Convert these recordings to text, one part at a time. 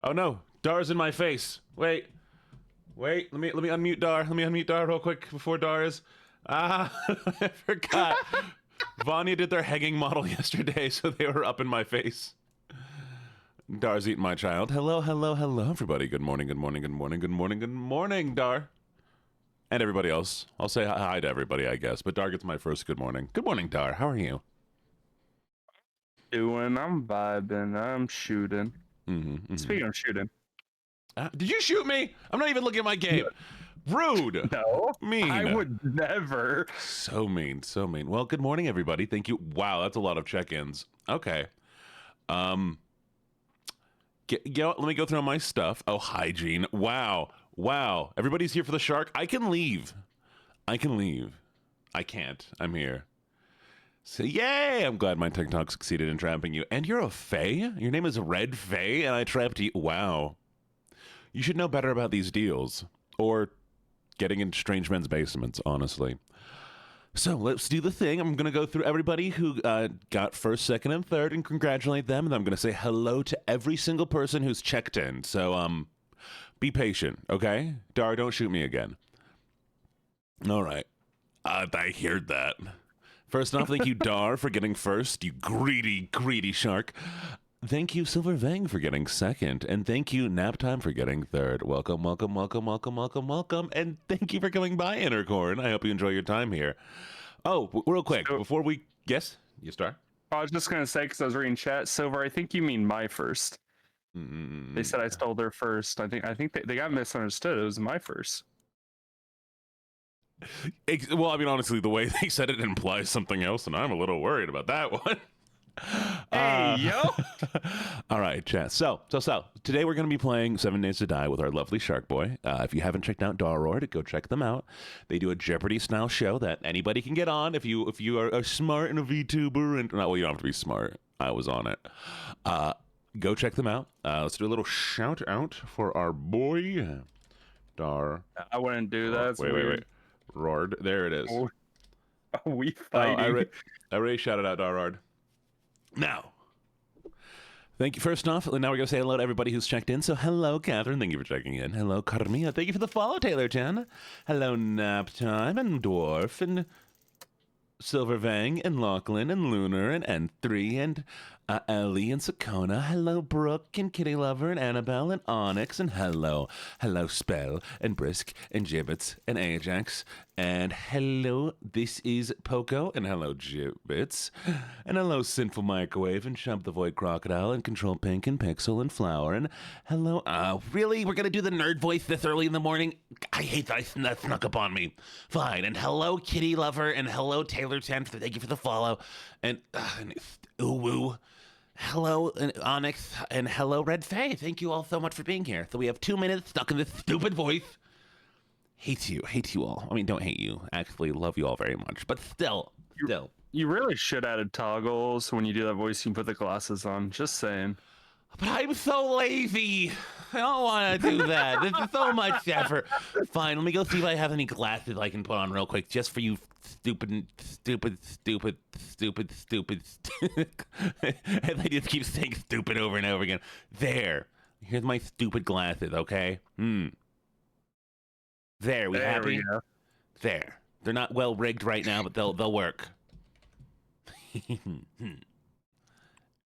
Oh no, Dar's in my face. Wait. Let me unmute Dar. Let me unmute Dar real quick before Dar is. I forgot. Vanya did their hanging model yesterday, so they were up in my face. Dar's eating my child. Hello, everybody. Good morning, Dar. And everybody else. I'll say hi to everybody, I guess. But Dar gets my first good morning. Good morning, Dar. How are you? I'm vibing. I'm shooting. Speaking of shooting. Did you shoot me? I'm not even looking at my game. Rude. No. Mean. I would never. So mean. Well, good morning, everybody. Thank you. Wow, that's a lot of check-ins. Okay. Let me go through all my stuff. Oh, hygiene. Wow. Everybody's here for the shark. I can leave. I can't. I'm here. So, yay! I'm glad my TikTok succeeded in trapping you. And you're a Fae? Your name is Red Fae, and I trapped you. Wow. You should know better about these deals. Or getting in strange men's basements, honestly. So, let's do the thing. I'm going to go through everybody who got first, second, and third and congratulate them. And I'm going to say hello to every single person who's checked in. So, be patient, okay? Dar, don't shoot me again. All right. I heard that. First off, thank you, Dar, for getting first, you greedy shark. Thank you, Silver Vang, for getting second. And thank you, Naptime, for getting third. Welcome. And thank you for coming by, Intercorn. I hope you enjoy your time here. Oh, real quick, before we... Yes? You start? I was just going to say, because I was reading chat, Silver, I think you mean my first. They said I stole their first. I think they got misunderstood. It was my first. Well, I mean, honestly, the way they said it implies something else, and I'm a little worried about that one. Hey, yo! All right, chat. So, today we're going to be playing 7 Days to Die with our lovely Shark Boy. If you haven't checked out Daroard, go check them out. They do a Jeopardy-style show that anybody can get on if you are smart and a VTuber. And well, you don't have to be smart. I was on it. Go check them out. Let's do a little shout-out for our boy, Dar. I wouldn't do that. Wait. Roard. There it is. Oh, are we fighting? I already shouted out Daroard. Now, thank you. First off, now we're going to say hello to everybody who's checked in. So, hello, Catherine. Thank you for checking in. Hello, Carmia. Thank you for the follow, Taylor Chen. Hello, Naptime and Dwarf and Silver Vang and Lachlan and Lunar and N3 and Ellie and Sakona. Hello, Brooke and Kitty Lover and Annabelle and Onyx and hello Spell and Brisk and Gibbets and Ajax and hello, this is Poco and hello, Gibbets and hello, Sinful Microwave and Shub the Void Crocodile and Control Pink and Pixel and Flower and hello. Really? We're gonna do the nerd voice this early in the morning? I hate that snuck up on me. Fine. And hello, Kitty Lover and hello, Taylor 10. Thank you for the follow and ooh. Hello, Onyx, and hello, Red Fae. Thank you all so much for being here. So we have 2 minutes stuck in this stupid voice. Hate you all. I mean, don't hate you. Actually, love you all very much. But still. You really should add toggles when you do that voice. You can put the glasses on. Just saying. But I'm so lazy. I don't want to do that. This is so much effort. Fine, let me go see if I have any glasses I can put on real quick, just for you stupid. And I just keep saying stupid over and over again. There. Here's my stupid glasses, okay? There, we happy? There. They're not well rigged right now, but they'll work.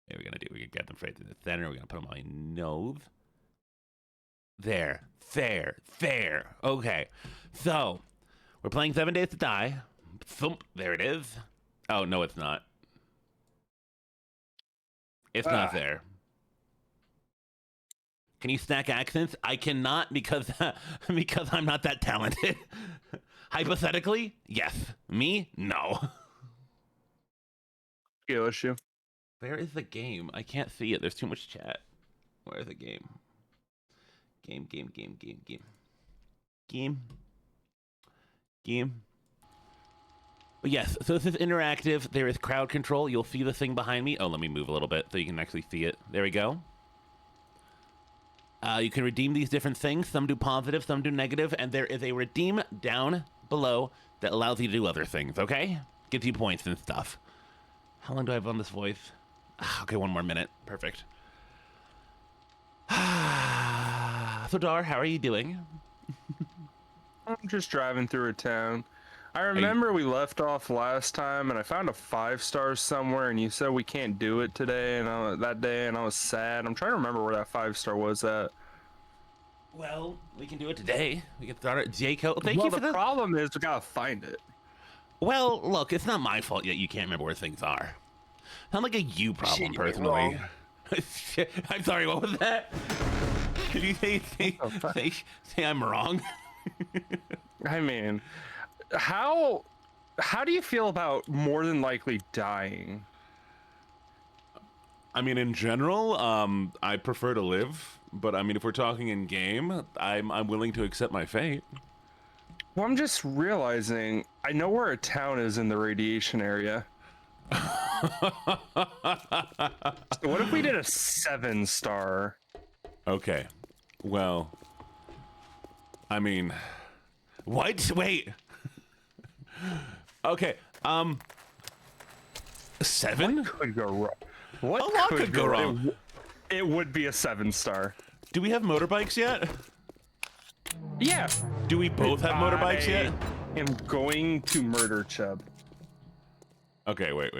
We're gonna get them straight to the center. We're gonna put them on my nose. There. Okay. So, we're playing 7 Days to Die. Thump. There it is. Oh, no, it's not. It's not there. Can you stack accents? I cannot because I'm not that talented. Hypothetically, yes. Me? No. Skill issue. Where is the game? I can't see it. There's too much chat. Where is the game? Game. But yes, so this is interactive. There is crowd control. You'll see the thing behind me. Oh, let me move a little bit so you can actually see it. There we go. You can redeem these different things. Some do positive, some do negative, and there is a redeem down below that allows you to do other things, okay? Gives you points and stuff. How long do I have on this voice? Okay, 1 more minute. Perfect. So Dar, how are you doing? I'm just driving through a town. I remember we left off last time, and I found a 5-star somewhere, and you said we can't do it today, and that day, and I was sad. I'm trying to remember where that 5-star was at. Well, we can do it today. We can start at Jacob. Thank you for the problem is we gotta find it. Well, look, it's not my fault yet you can't remember where things are. Not like a you problem, personally. I'm sorry, what was that? Did you say I'm wrong? I mean, how do you feel about more than likely dying? I mean, in general, I prefer to live, but I mean, if we're talking in game, I'm willing to accept my fate. Well, I'm just realizing I know where a town is in the radiation area. So what if we did a 7-star? Okay. Well, I mean, what? Wait. Okay. 7? What could go wrong? What A lot could go wrong. It would be a 7-star. Do we have motorbikes yet? Yeah. Do we both have motorbikes yet? I am going to murder Chubb. Okay, wait.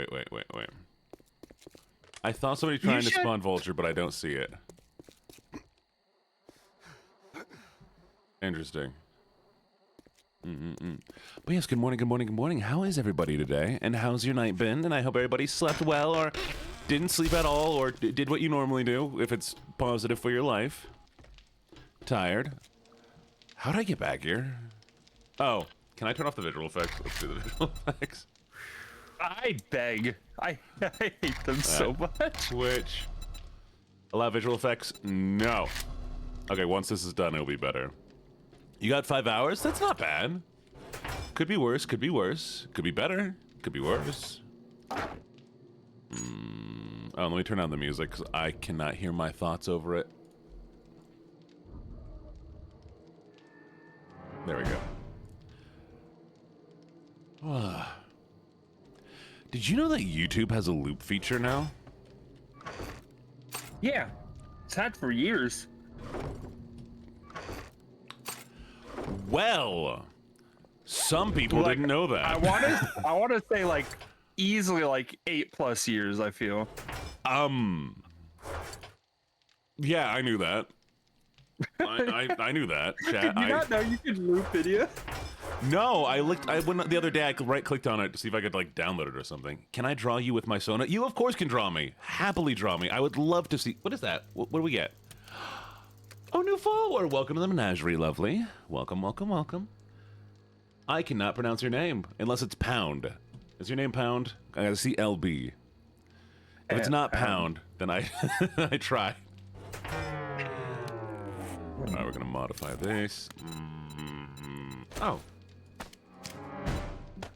I thought somebody trying to spawn Vulture, but I don't see it. Interesting. But yes, good morning. How is everybody today? And how's your night been? And I hope everybody slept well, or didn't sleep at all, or did what you normally do, if it's positive for your life. Tired. How'd I get back here? Oh, can I turn off the visual effects? Let's do the visual effects. I beg. I hate them so much. Twitch. Allow visual effects? No. Okay, once this is done, it'll be better. You got 5 hours? That's not bad. Could be worse, could be worse. Could be better, could be worse. Oh, let me turn down the music, because I cannot hear my thoughts over it. There we go. Did you know that YouTube has a loop feature now? Yeah. It's had for years. Well, some people didn't know that. I want to say like easily like 8+ years, I feel. Yeah, I knew that. I knew that. Chat. Did you not know you could loop video? No, I went the other day. I right-clicked on it to see if I could like download it or something. Can I draw you with my Sona? You of course can draw me. Happily draw me. I would love to see. What is that? What do we get? Oh, new follower. Welcome to the menagerie, lovely. Welcome. I cannot pronounce your name unless it's Pound. Is your name Pound? I gotta see LB. If it's not Pound, then I I try. All right, we're gonna modify this. Oh.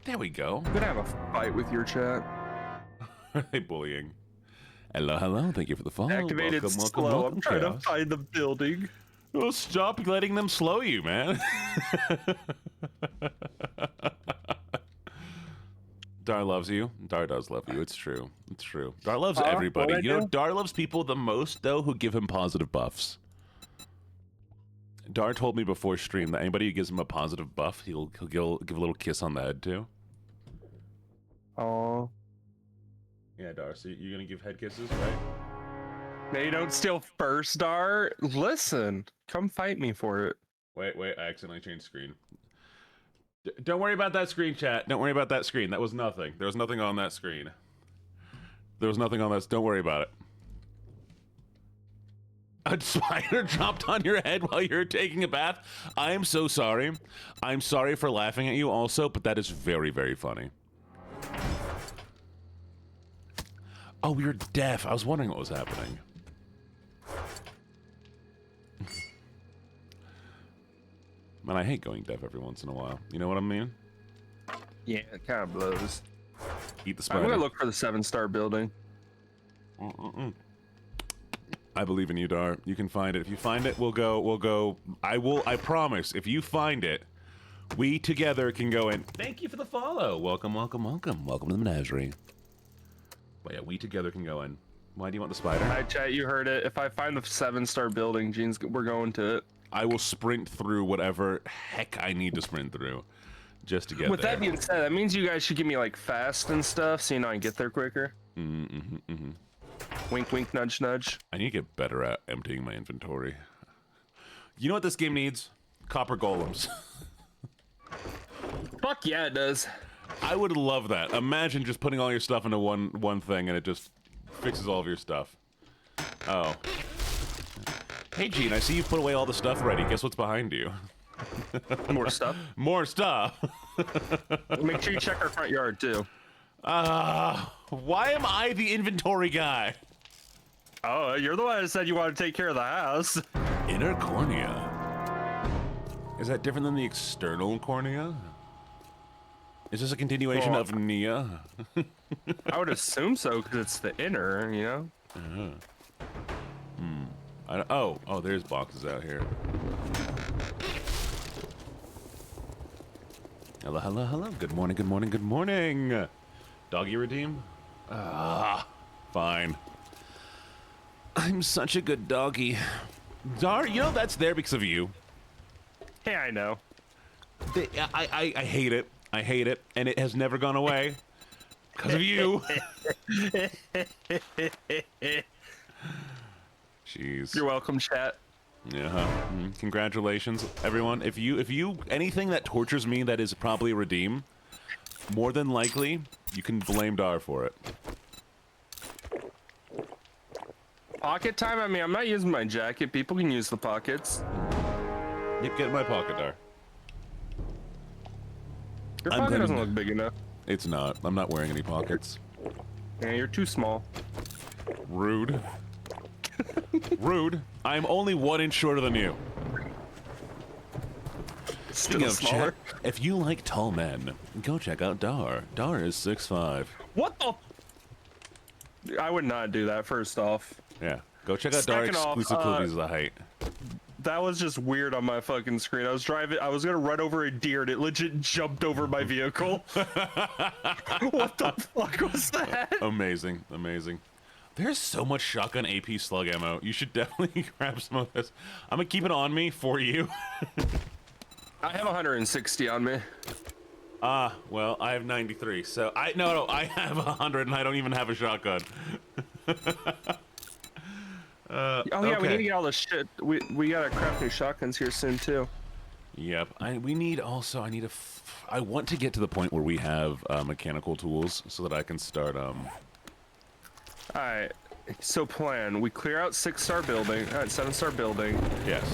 There we go. I'm gonna have a fight with your chat. Are they bullying? Hello. Thank you for the follow. Activated slow. I'm trying to find the building. Oh, stop letting them slow you, man. Dar loves you. Dar does love you. It's true. Dar loves everybody. You know, Dar loves people the most, though, who give him positive buffs. Dar told me before stream that anybody who gives him a positive buff, he'll give a little kiss on the head, too. Oh. Yeah, Dar, so you're gonna give head kisses, right? They don't steal first, Dar. Listen, come fight me for it. Wait, I accidentally changed screen. Don't worry about that screen, chat. Don't worry about that screen. That was nothing. There was nothing on that screen. Don't worry about it. A spider dropped on your head while you were taking a bath? I am so sorry. I'm sorry for laughing at you also, but that is very, very funny. Oh, you're deaf. I was wondering what was happening. Man, I hate going deaf every once in a while. You know what I mean? Yeah, it kind of blows. Eat the spider. I'm gonna look for the 7-star building. I believe in you, Dar. You can find it. If you find it, we'll go. I promise. If you find it, we together can go in. Thank you for the follow. Welcome to the menagerie. But yeah, we together can go in. Why do you want the spider? Hi, chat. You heard it. If I find the 7-star building, Gene's, we're going to it. I will sprint through whatever heck I need to sprint through just to get With there. that being said, that means you guys should give me like fast and stuff, so you know I can get there quicker. Wink, wink, nudge, nudge. I need to get better at emptying my inventory. You know what this game needs? Copper golems. Fuck yeah, it does. I would love that. Imagine just putting all your stuff into one thing and it just fixes all of your stuff. Oh. Hey, Gene, I see you put away all the stuff already. Guess what's behind you? More stuff. More stuff. Make sure you check our front yard too. Why am I the inventory guy? Oh, you're the one that said you want to take care of the house. Inner cornea. Is that different than the external cornea? Is this a continuation of Nia? I would assume so, because it's the inner, you know? Oh, there's boxes out here. Hello, hello, hello. Good morning, good morning, good morning. Doggy redeem? Fine. I'm such a good doggy. Dar, you know that's there because of you. Yeah, I know. I hate it. I hate it, and it has never gone away. Because of you. Jeez. You're welcome, chat. Yeah. Congratulations, everyone. If you anything that tortures me that is probably a redeem, more than likely you can blame Dar for it. Pocket time? I mean, I'm not using my jacket. People can use the pockets. Yep, get in my pocket, Dar. Your pocket doesn't look big enough. It's not. I'm not wearing any pockets. Yeah, you're too small. Rude. Rude. I'm only 1 inch shorter than you. Speaking of smaller. chat, if you like tall men, go check out Dar. Dar is 6'5". What the? I would not do that, first off. Yeah. Go check out Dar Second off, exclusive movies of the height. That was just weird on my fucking screen. I was gonna run over a deer and it legit jumped over my vehicle. What the fuck was that? Amazing, amazing. There's so much shotgun AP slug ammo. You should definitely grab some of this. I'm gonna keep it on me for you. I have 160 on me. Well, I have 93, so no, I have 100 and I don't even have a shotgun. Oh yeah, okay. we need to get all this shit. We gotta craft new shotguns here soon too. Yep. I want to get to the point where we have mechanical tools so that I can start Alright, so plan. We clear out 6-star building, 7-star building. Yes.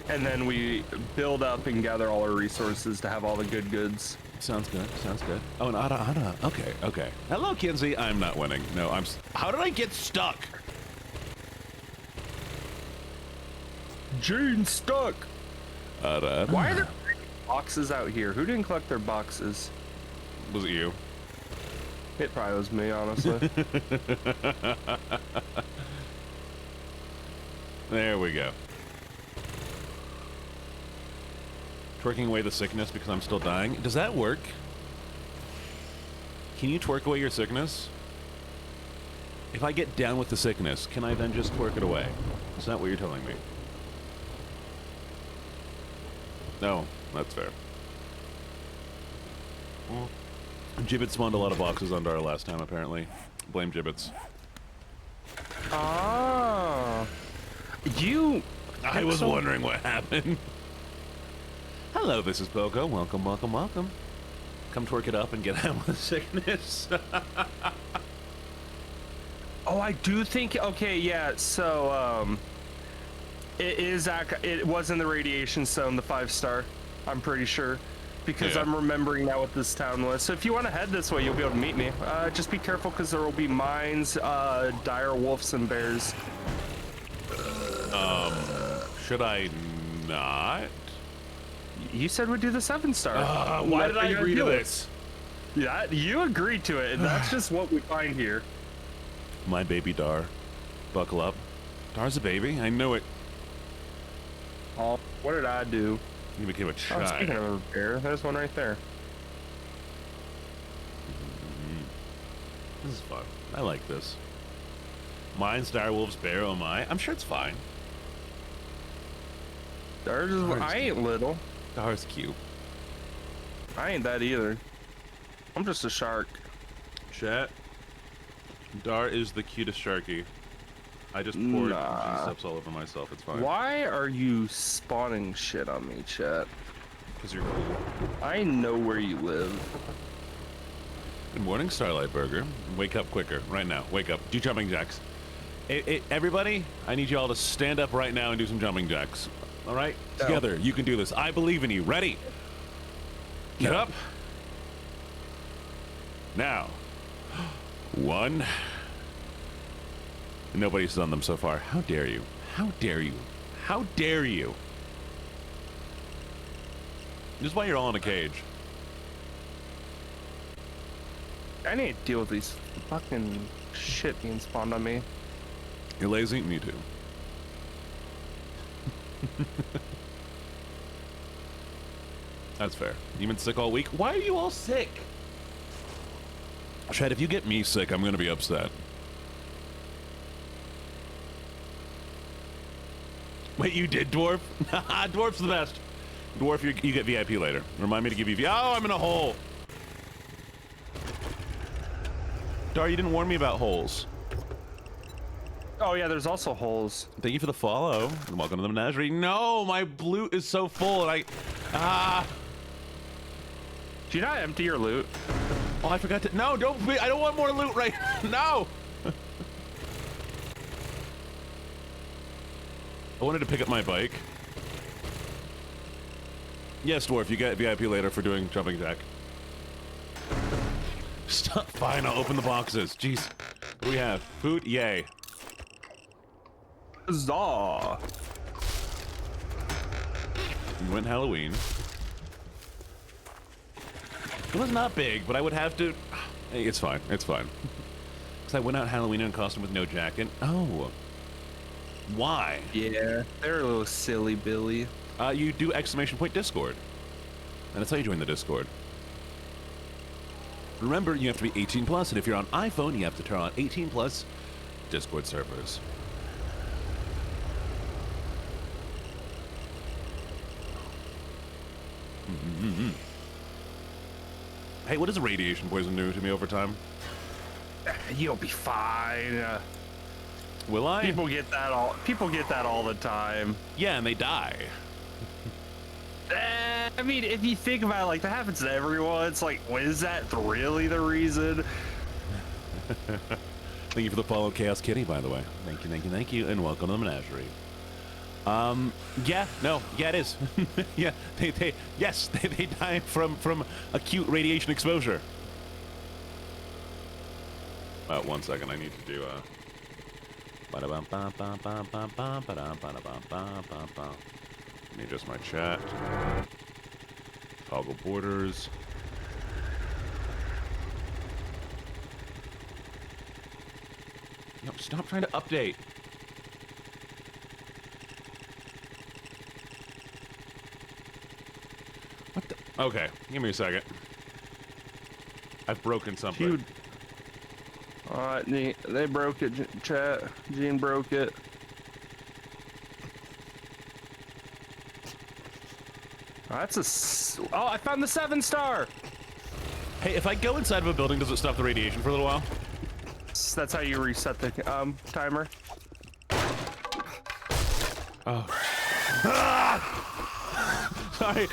And then we build up and gather all our resources to have all the good goods. Sounds good. Sounds good. Oh, and Ada. Okay. Hello, Kinsey. I'm not winning. No, how did I get stuck? Gene stuck. Ada. Why are there boxes out here? Who didn't collect their boxes? Was it you? It probably was me, honestly. There we go. Twerking away the sickness because I'm still dying. Does that work? Can you twerk away your sickness? If I get down with the sickness, can I then just twerk it away? Is that what you're telling me? No, that's fair. Well, Gibbet spawned a lot of boxes on Dar last time, apparently. Blame Gibbets. Ah. I was wondering what happened. Hello, this is Poco. Welcome. Come twerk it up and get out with the sickness. Oh, I do think. Okay, yeah. So, it was in the radiation zone, the 5-star. I'm pretty sure, because Yeah. I'm remembering now what this town was. So if you want to head this way, you'll be able to meet me. Just be careful, because there will be mines, dire wolves, and bears. Should I not? You said we'd do the 7-star. Why did I agree to it? this? Yeah, you agreed to it, and that's just what we find here. My baby Dar. Buckle up. Dar's a baby. I knew it. Oh, what did I do? You became a Oh, speaking child. of a bear, there's one right there. This is fun. I like this. Mines, dire wolves, bear, oh my. I'm sure it's fine. I ain't little. Dar's cute. I ain't that either. I'm just a shark. Chat. Dar is the cutest Sharkie. I just poured G-Steps all over myself. It's fine. Why are you spawning shit on me, chat? Because you're cool. I know where you live. Good morning, Starlight Burger. Wake up quicker. Right now. Wake up. Do jumping jacks. Everybody, I need you all to stand up right now and do some jumping jacks. All right? No. Together, you can do this. I believe in you. Ready? Get up. Now. 1. Nobody's done them so far. How dare you? How dare you? How dare you? This is why you're all in a cage. I need to deal with these fucking shit being spawned on me. You're lazy? Me too. That's fair. You been sick all week? Why are you all sick? Chad, if you get me sick, I'm gonna be upset. Wait, you did, Dwarf? Dwarf's the best. Dwarf, you get VIP later. Remind me to give you VIP. Oh, I'm in a hole. Dar, you didn't warn me about holes. Oh yeah, there's also holes. Thank you for the follow. And welcome to the menagerie. No, my loot is so full and Do you not empty your loot? Oh, I forgot to. No, don't. I don't want more loot right now. No. I wanted to pick up my bike. Yes, Dwarf, you get VIP later for doing jumping jack. Stop. Fine, I'll open the boxes. Jeez. What do we have? Food? Yay. Huzzah. We went Halloween. It was not big, but I would have to... Hey, it's fine. It's fine. Because I went out Halloween in costume with no jacket. Oh. Why? Yeah, they're a little silly, Billy. You do ! Discord. And that's how you join the Discord. Remember, you have to be 18 plus, and if you're on iPhone, you have to turn on 18 plus Discord servers. Hey, what does radiation poison do to me over time? You'll be fine. Will I? People get that all the time. Yeah, and they die. I mean, if you think about it, like, that happens to everyone. It's like, is that really the reason? Thank you for the follow, Chaos Kitty, by the way. Thank you, thank you, thank you, and welcome to the menagerie. Yeah, it is. Yeah, they die from acute radiation exposure. 1 second, I need to do let me adjust my chat. Toggle borders. No, stop trying to update. What the? Okay, give me a second. I've broken something. Dude. Alright, they broke it, chat. Gene broke it. That's oh, I found the 7-star! Hey, if I go inside of a building, does it stop the radiation for a little while? That's how you reset the timer. Oh. Sorry.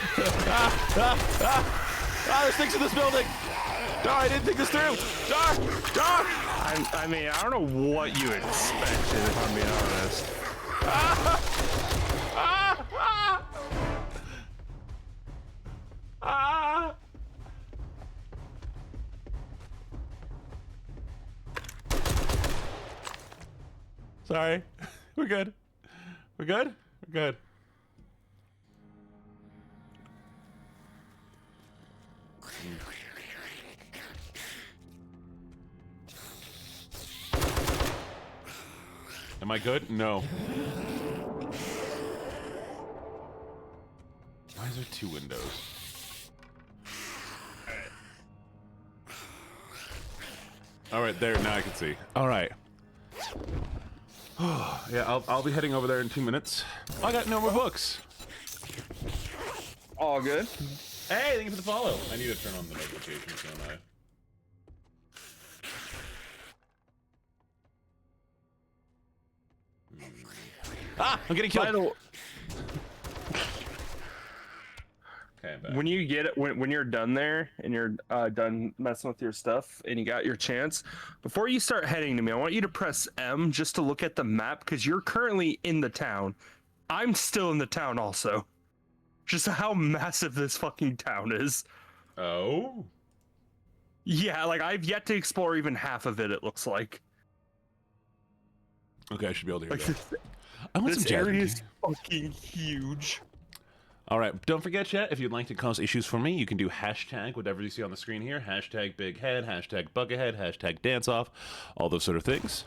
There's things in this building! Dar, I didn't think this through! Dar! I mean, I don't know what you expected, if I'm being honest. Sorry. We're good. We're good? We're good. Am I good? No. Why is there 2 windows? All right, there. Now I can see. All right. Yeah, I'll be heading over there in 2 minutes. I got no more books. All good. Hey, thank you for the follow. I need to turn on the notifications, don't I? I'm getting killed. Okay, I'm back. When you get it, when you're done there and you're done messing with your stuff and you got your chance, before you start heading to me, I want you to press M just to look at the map because you're currently in the town. I'm still in the town also. Just how massive this fucking town is. Oh? Yeah, like I've yet to explore even half of it, it looks like. Okay, I should be able to hear Like that. I want some this Jasmine area tea. is fucking huge. All right, don't forget yet, if you'd like to cause issues for me, you can do hashtag whatever you see on the screen here. Hashtag big head, hashtag buckethead, hashtag dance off, all those sort of things.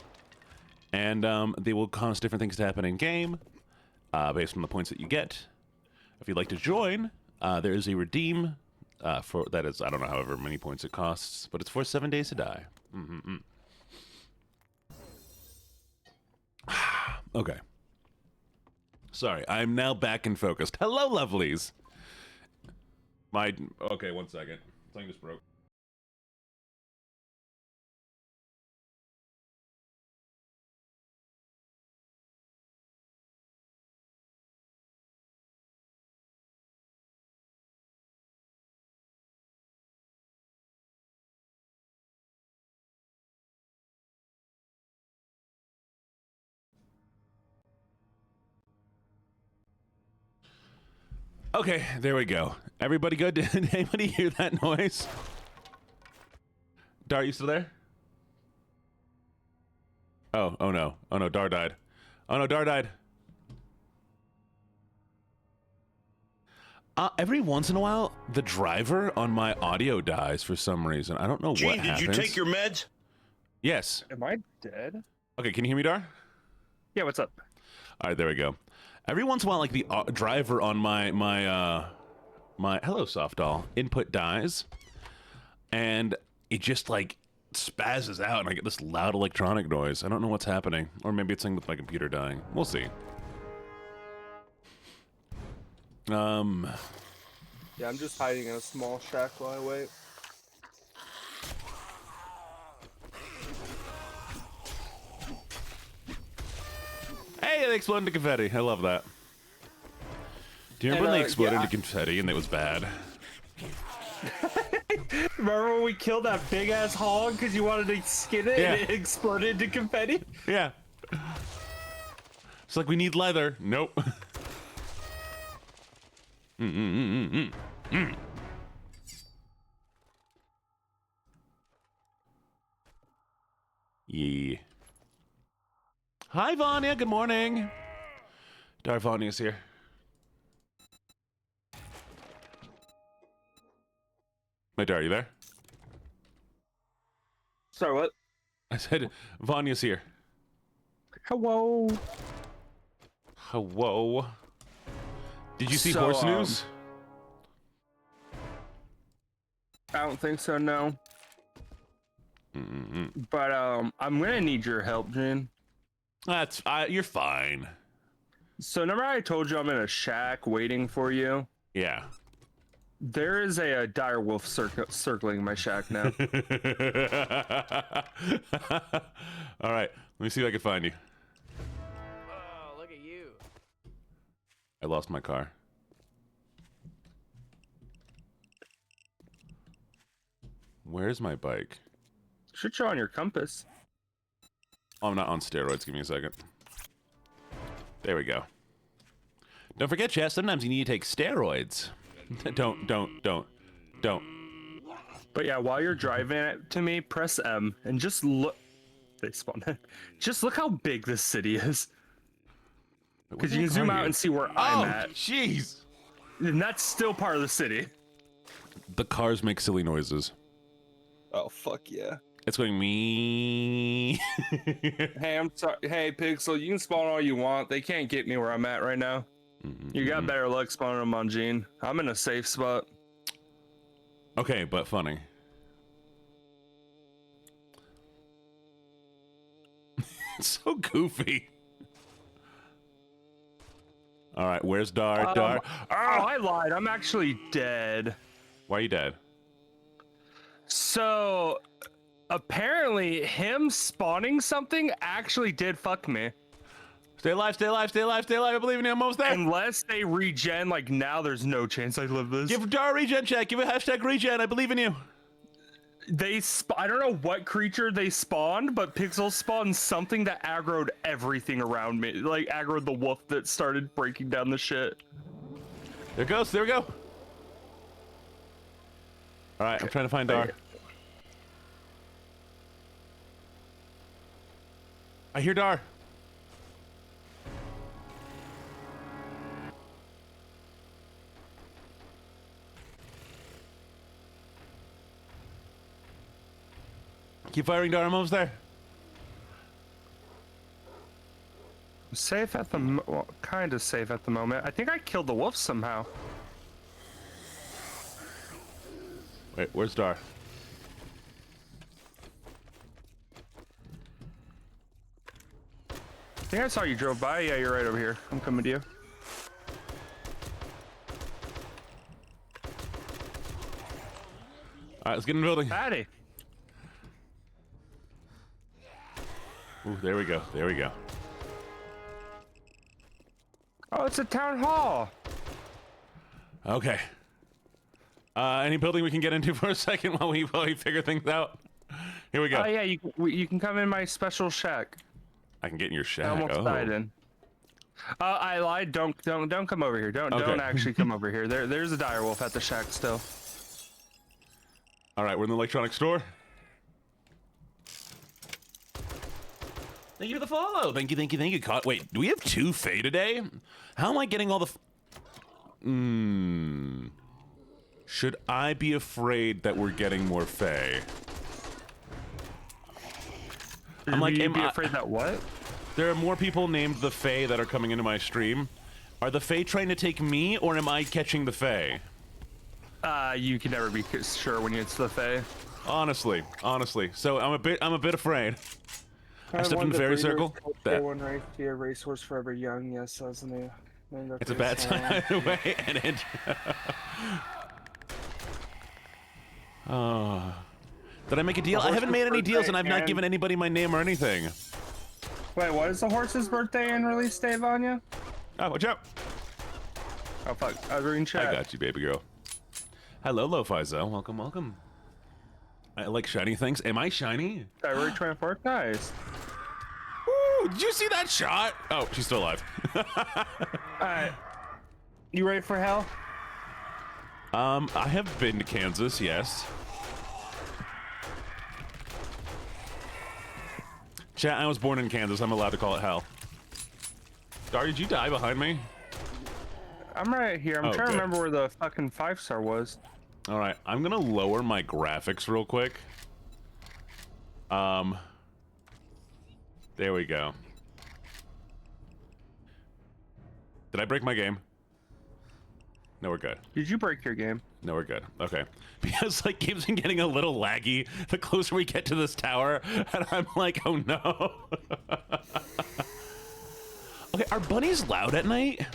And they will cause different things to happen in game based on the points that you get. If you'd like to join, there is a redeem for that is, I don't know however many points it costs, but it's for 7 days to die. Okay. Sorry, I'm now back and focused. Hello, lovelies. Okay, 1 second. Something just broke. Okay, there we go. Everybody good? Did anybody hear that noise? Dar, you still there? Oh no. Oh no, Dar died. Oh no, Dar died. Every once in a while, the driver on my audio dies for some reason. I don't know Gene, what happens. did you take your meds? Yes. Am I dead? Okay, can you hear me, Dar? Yeah, what's up? All right, there we go. Every once in a while, like the driver on my hello soft doll input dies, and it just like spazzes out, and I get this loud electronic noise. I don't know what's happening, or maybe it's something with my computer dying. We'll see. Yeah, I'm just hiding in a small shack while I wait. Hey, they exploded into confetti. I love that. Do you remember when they exploded yeah. into confetti and it was bad? Remember when we killed that big ass hog because you wanted to skin it and it exploded into confetti? Yeah. It's like, we need leather. Nope. Yeah. Hi, Vanya. Good morning. Dar Vanya's here. My Dar, you there? Sorry, what? I said Vanya's here. Hello. Hello. Did you see So, horse news? I don't think so, no. But I'm gonna need your help, Gene. That's you're fine. So remember I told you I'm in a shack waiting for you? Yeah. There is a dire wolf circling my shack now. All right, let me see if I can find you. Oh, look at you. I lost my car. Where's my bike? Should show on your compass. Oh, I'm not on steroids. Give me a second. There we go. Don't forget, chat, sometimes you need to take steroids. Don't. But yeah, while you're driving it to me, press M and just look. They spawned in. Just look how big this city is. Because you can zoom out and see where I'm at. Jeez. And that's still part of the city. The cars make silly noises. Oh, fuck yeah. It's going me. Hey, I'm sorry. Hey, Pixel, you can spawn all you want. They can't get me where I'm at right now. You got better luck spawning them on Gene. I'm in a safe spot. Okay, but funny. It's so goofy. All right, where's Dar? Oh, I lied. I'm actually dead. Why are you dead? So, apparently, him spawning something actually did fuck me. Stay alive, stay alive, stay alive, stay alive. I believe in you. I'm almost there. Unless they regen, like now, there's no chance I live this. Give Dar a regen check. Give a hashtag regen. I believe in you. I don't know what creature they spawned, but Pixel spawned something that aggroed everything around me. Like, aggroed the wolf that started breaking down the shit. There it goes. There we go. All right, I'm trying to find Dar. I hear Dar. Keep firing, Dar. I'm almost there. I'm safe at the well, kind of safe at the moment. I think I killed the wolf somehow. Wait, where's Dar? I think I saw you drove by. Yeah, you're right over here. I'm coming to you. All right, let's get in the building. Patty. Ooh, there we go. There we go. Oh, it's a town hall. Okay. Any building we can get into for a second while we figure things out? Here we go. Oh yeah, you can come in my special shack. I can get in your I shack. almost died in. I lied. Don't come over here. Don't actually come over here. There's a dire wolf at the shack still. All right, we're in the electronics store. Thank you for the follow. Thank you, thank you, thank you. Wait, do we have 2 Fae today? How am I getting all the... Should I be afraid that we're getting more Fae? I'm like, am I afraid that what? There are more people named the Fae that are coming into my stream. Are the Fae trying to take me, or am I catching the Fae? You can never be sure when it's the Fae. Honestly. So I'm a bit afraid. I stepped in the fairy circle. One race to your racehorse forever young. Yes, that was the name. It's a bad time away and it. Oh. Did I make a deal? I haven't made any deals, and I've not given anybody my name or anything. Wait, what is the horse's birthday and release day, Vanya? Oh, watch out! Oh fuck, I was reading chat. I got you, baby girl. Hello, Lo-Fi Zo. Welcome, welcome. I like shiny things. Am I shiny? February 24th, nice. Woo! Did you see that shot? Oh, she's still alive. Alright. You ready for hell? I have been to Kansas, yes. Chat, I was born in Kansas. I'm allowed to call it hell. Dar, did you die behind me? I'm right here. I'm trying to remember where the fucking 5-star was. All right, I'm gonna lower my graphics real quick. There we go. Did I break my game? No, we're good. Did you break your game? No, we're good. Okay. Because, like, game's been getting a little laggy the closer we get to this tower, and I'm like, oh no. Okay, are bunnies loud at night?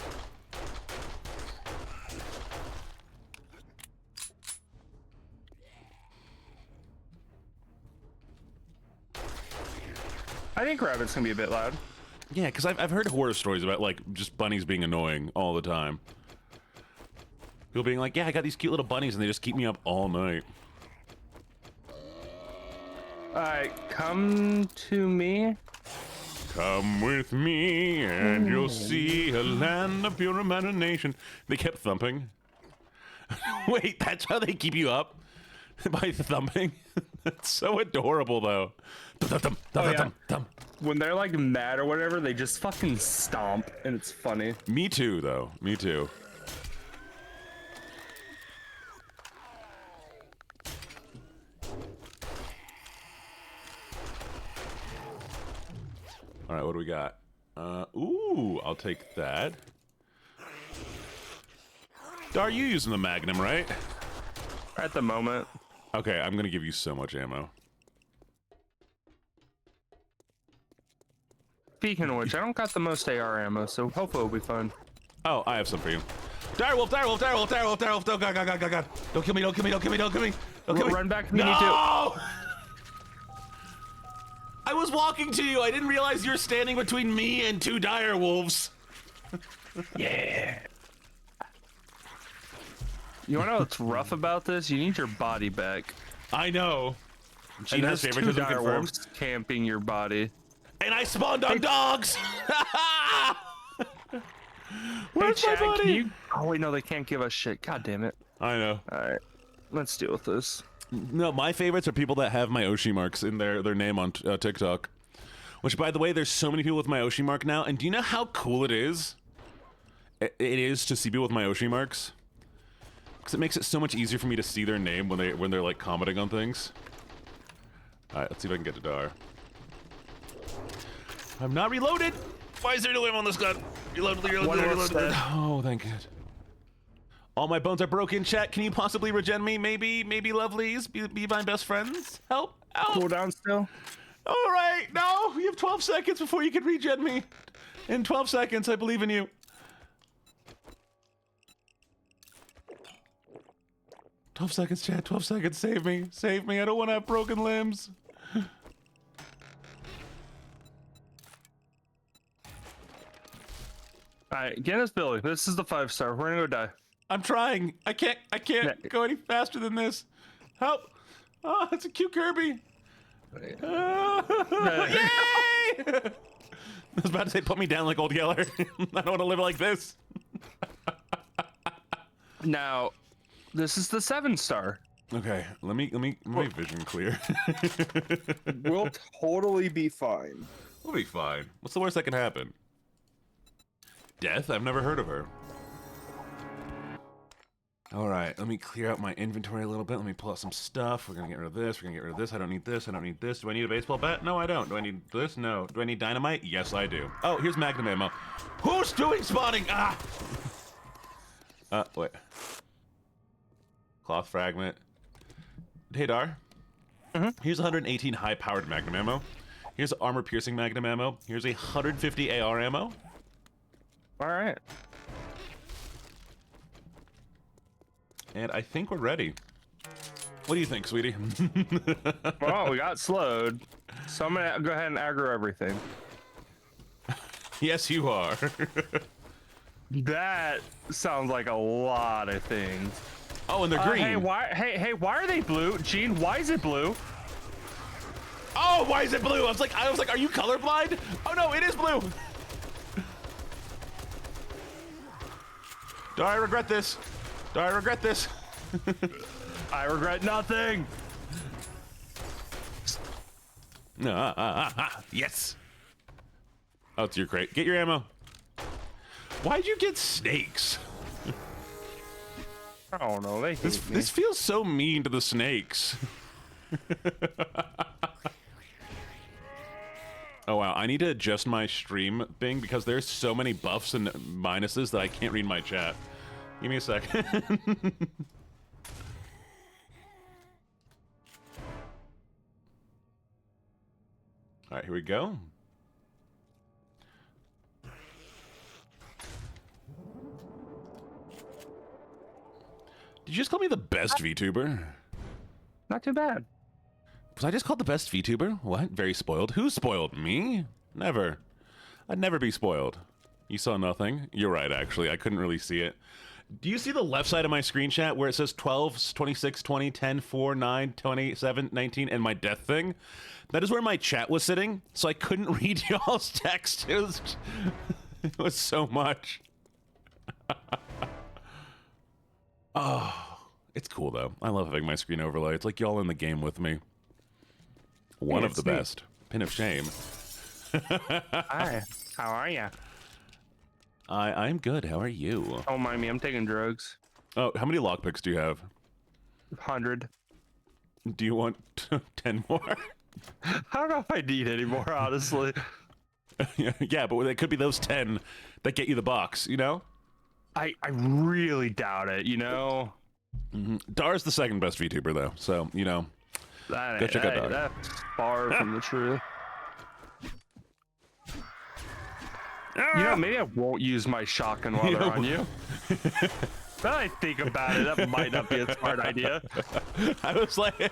I think rabbits can be a bit loud. Yeah, because I've heard horror stories about, like, just bunnies being annoying all the time. People being like, yeah, I got these cute little bunnies and they just keep me up all night. Alright, come to me. Come with me and you'll see a land of pure imagination. They kept thumping. Wait, that's how they keep you up? By thumping? That's so adorable, though. Thump, thump, thump, thump. When they're like mad or whatever, they just fucking stomp, and it's funny. Me too, though. Me too. All right, what do we got? Ooh, I'll take that. Dar, you using the Magnum, right? At the moment. Okay, I'm gonna give you so much ammo. Speaking of which, I don't got the most AR ammo, so hopefully it'll be fun. Oh, I have some for you. Direwolf, Direwolf, Direwolf, Direwolf, Direwolf. Oh, God, God, God, God, God. Don't kill me, don't kill me, don't kill me, don't kill me. Don't kill me. Run back to me, no! you too. I was walking to you. I didn't realize you were standing between me and 2 dire wolves. Yeah. You wanna know what's rough about this? You need your body back. I know. And Gene has there's 2 favoritism dire confirmed. wolves camping your body. And I spawned on dogs. Hey, Where's my Chad, can buddy? you... Oh, wait, no, they can't give us shit. God damn it. I know. Alright, let's deal with this. No, my favorites are people that have my Oshi marks in their name on TikTok. Which, by the way, there's so many people with my Oshi mark now. And do you know how cool it is? It is to see people with my Oshi marks. Because it makes it so much easier for me to see their name when they're like commenting on things. All right, let's see if I can get to Dar. I'm not reloaded. Why is there no ammo on this gun? Reload, reload. Oh, thank God. All my bones are broken. Chat, can you possibly regen me? Maybe lovelies. Be my best friends. Help. Cool down still? All right. No, you have 12 seconds before you can regen me. In 12 seconds, I believe in you. "12 seconds, chat. 12 seconds. Save me. Save me. I don't want to have broken limbs." Alright, get us Billy. This is the 5-star. We're gonna go die. I'm trying. I can't go any faster than this. Help. Oh, it's a cute Kirby. Yay! I was about to say, put me down like Old Yeller. I don't want to live like this. Now, this is the 7-star. Okay, let me my vision clear. We'll totally be fine. We'll be fine. What's the worst that can happen? Death? I've never heard of her. All right, let me clear out my inventory a little bit. Let me pull out some stuff. We're gonna get rid of this. We're gonna get rid of this. I don't need this. I don't need this. Do I need a baseball bat? No, I don't. Do I need this? No. Do I need dynamite? Yes, I do. Oh, here's magnum ammo. Who's doing spawning? Ah! Wait. Cloth fragment. Hey, Dar. Here's 118 high-powered magnum ammo. Here's armor-piercing magnum ammo. Here's 150 AR ammo. Alright. And I think we're ready. What do you think, sweetie? Well, we got slowed. So I'm gonna go ahead and aggro everything. Yes, you are. That sounds like a lot of things. Oh, and they're green. Hey, why are they blue? Gene, why is it blue? Oh, why is it blue? I was like, are you colorblind? Oh no, it is blue. Do I regret this? Do I regret this? I regret nothing. Yes. Oh, it's your crate. Get your ammo. Why'd you get snakes? I don't know. They hate me. This feels so mean to the snakes. Oh wow, I need to adjust my stream thing because there's so many buffs and minuses that I can't read my chat. Give me a second. All right, here we go. Did you just call me the best VTuber? Not too bad. Was I just called the best VTuber? What? Very spoiled. Who spoiled me? Never. I'd never be spoiled. You saw nothing? You're right, actually. I couldn't really see it. Do you see the left side of my screen chat where it says 12, 26, 20, 10, 4, 9, 27, 19, and my death thing? That is where my chat was sitting, so I couldn't read y'all's text. It was so much. Oh, it's cool, though. I love having my screen overlay. It's like y'all in the game with me. One of the best. Pin of shame. Hi. How are ya? I'm good. How are you? Don't mind me. I'm taking drugs. Oh, how many lockpicks do you have? 100. Do you want 10 more? I don't know if I need any more, honestly. Yeah, but it could be those 10 that get you the box, you know? I really doubt it, you know? Mm-hmm. Dar's the second best VTuber, though, so, you know. Go check out Dar. That's far from the truth. You know, maybe I won't use my shotgun while they're on you. Now I think about it, that might not be a smart idea. I was like,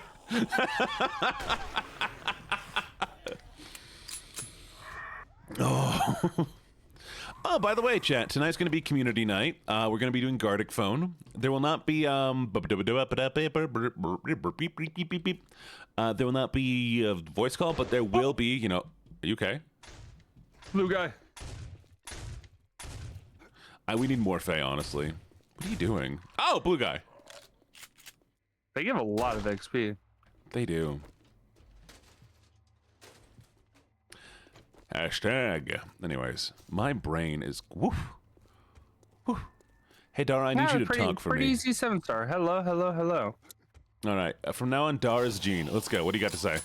oh. Oh, by the way, chat, tonight's going to be community night. We're going to be doing Gardic Phone. There will not be there will not be a voice call, but there will be, you know, are you okay? Blue guy. We need more Fae, honestly. What are you doing? Oh, blue guy. They give a lot of XP. They do. Hashtag. Anyways, my brain is woof. Woof. Hey, Dara, I need you to talk for pretty me. easy 7-star. Hello, hello, hello. All right. From now on, Dara's Gene. Let's go. What do you got to say?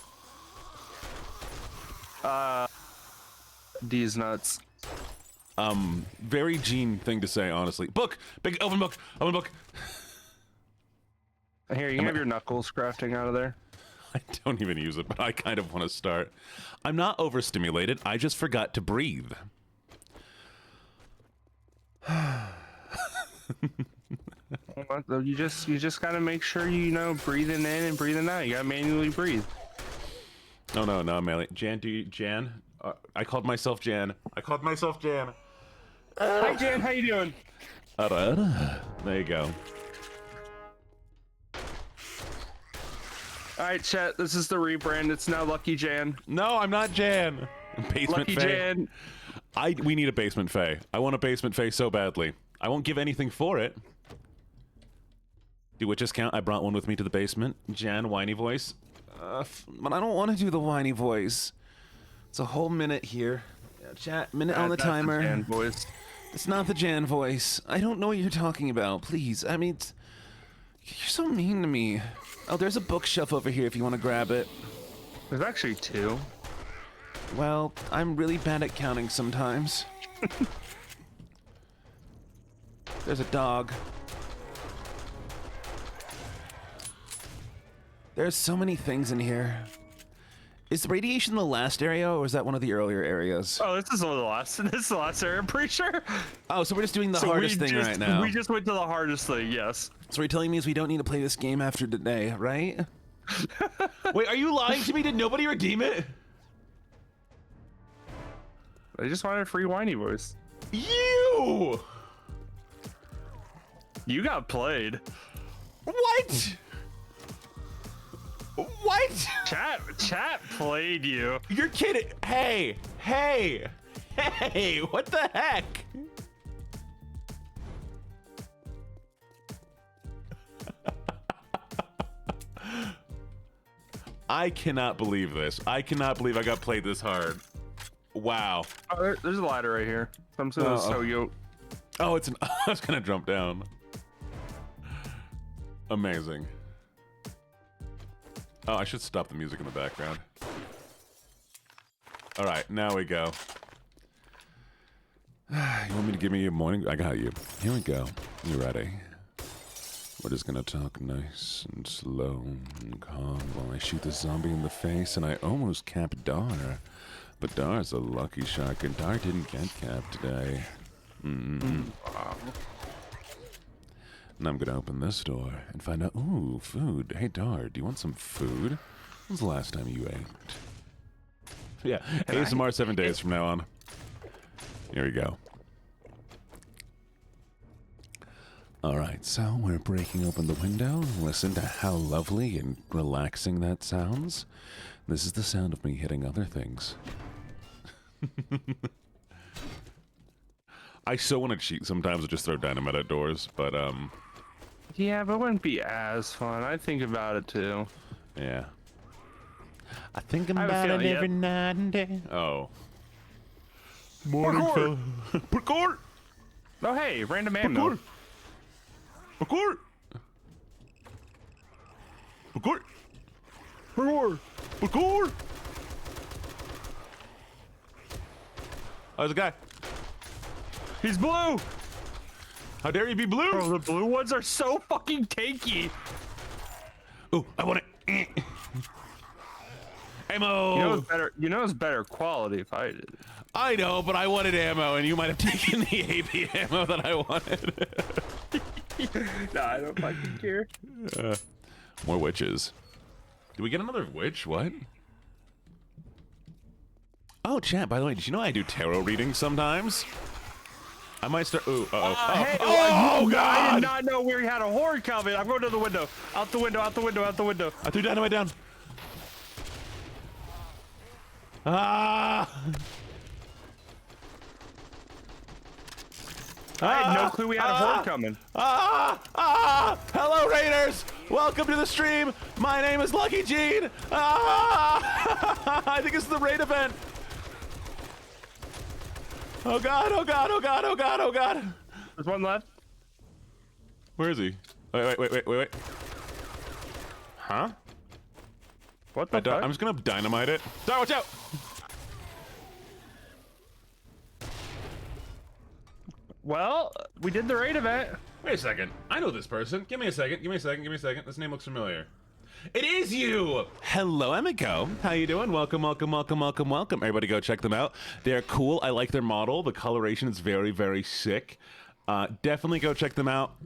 D's nuts. Very Gene thing to say, honestly. Book! Big open book! Open book! Here, you can have your knuckles crafting out of there. I don't even use it, but I kind of want to start. I'm not overstimulated. I just forgot to breathe. You just gotta make sure you know breathing in and breathing out. You gotta manually breathe. Oh no, Melly. Jan, I called myself Jan. Hi Jan, how you doing? There you go. All right, chat. This is the rebrand. It's now LuckyJene. No, I'm not Jan. Basement Fae. LuckyJene. We need a basement Fae. I want a basement Fae so badly. I won't give anything for it. Do witches count? I brought one with me to the basement. Jan, whiny voice. But I don't want to do the whiny voice. It's a whole minute here. Chat, minute on the timer. The Jan voice. It's not the Jan voice. I don't know what you're talking about. Please. I mean, you're so mean to me. Oh, there's a bookshelf over here if you want to grab it. There's actually 2. Well, I'm really bad at counting sometimes. There's a dog. There's so many things in here. Is the radiation the last area, or is that one of the earlier areas? Oh, this is the last area, I'm pretty sure. Oh, so we're just doing the hardest thing right now. We just went to the hardest thing, yes. So what you're telling me is we don't need to play this game after today, right? Wait, are you lying to me? Did nobody redeem it? I just wanted a free whiny voice. You! You got played. What? What? Chat played you. You're kidding. Hey, what the heck? I cannot believe this. I cannot believe I got played this hard. Wow. Oh, there's a ladder right here. Some sort of so-yo. Oh, it's I was gonna jump down. Amazing. Oh, I should stop the music in the background. All right, now we go. You want me to give me a morning? I got you. Here we go. You ready? We're just gonna talk nice and slow and calm while I shoot the zombie in the face, and I almost capped Dar. But Dar's a lucky shark, and Dar didn't get capped today. Wow. And I'm gonna open this door and find out, ooh, food. Hey, Dar, do you want some food? When's the last time you ate? Yeah, ASMR 7 days from now on. Here we go. All right, so we're breaking open the window. Listen to how lovely and relaxing that sounds. This is the sound of me hitting other things. I so want to cheat sometimes and just throw dynamite at doors, but yeah, but it wouldn't be as fun. I think about it too. Yeah. I think about it every night and day. Oh. Morning, fella. Parkour! Oh, hey, random ammo. Parkour! Parkour! Parkour! Parkour! Oh, there's a guy. He's blue! How dare you be blue? Oh, the blue ones are so fucking tanky. Ooh, I want it. Ammo! You know it's better quality if I did it. I know, but I wanted ammo, and you might have taken the AP ammo that I wanted. Nah, I don't fucking care. More witches. Did we get another witch? What? Oh, chat, by the way, did you know I do tarot readings sometimes? I might start. Ooh, uh-oh. Hey, Oh, God! I did not know we had a horde coming. I'm going to the window. Out the window, out the window, out the window. I threw dynamite down. Ah! I had no clue we had a horde coming. Hello, Raiders! Welcome to the stream. My name is LuckyJene. I think it's the raid event. Oh God! Oh God! Oh God! Oh God! Oh God! There's one left. Where is he? Wait. Huh? What the fuck? I'm just gonna dynamite it. Sorry, watch out! Well, we did the raid event. Wait a second. I know this person. Give me a second. This name looks familiar. It is you! Hello, Emiko. How you doing? Welcome. Everybody go check them out. They're cool. I like their model. The coloration is very, very sick. Definitely go check them out.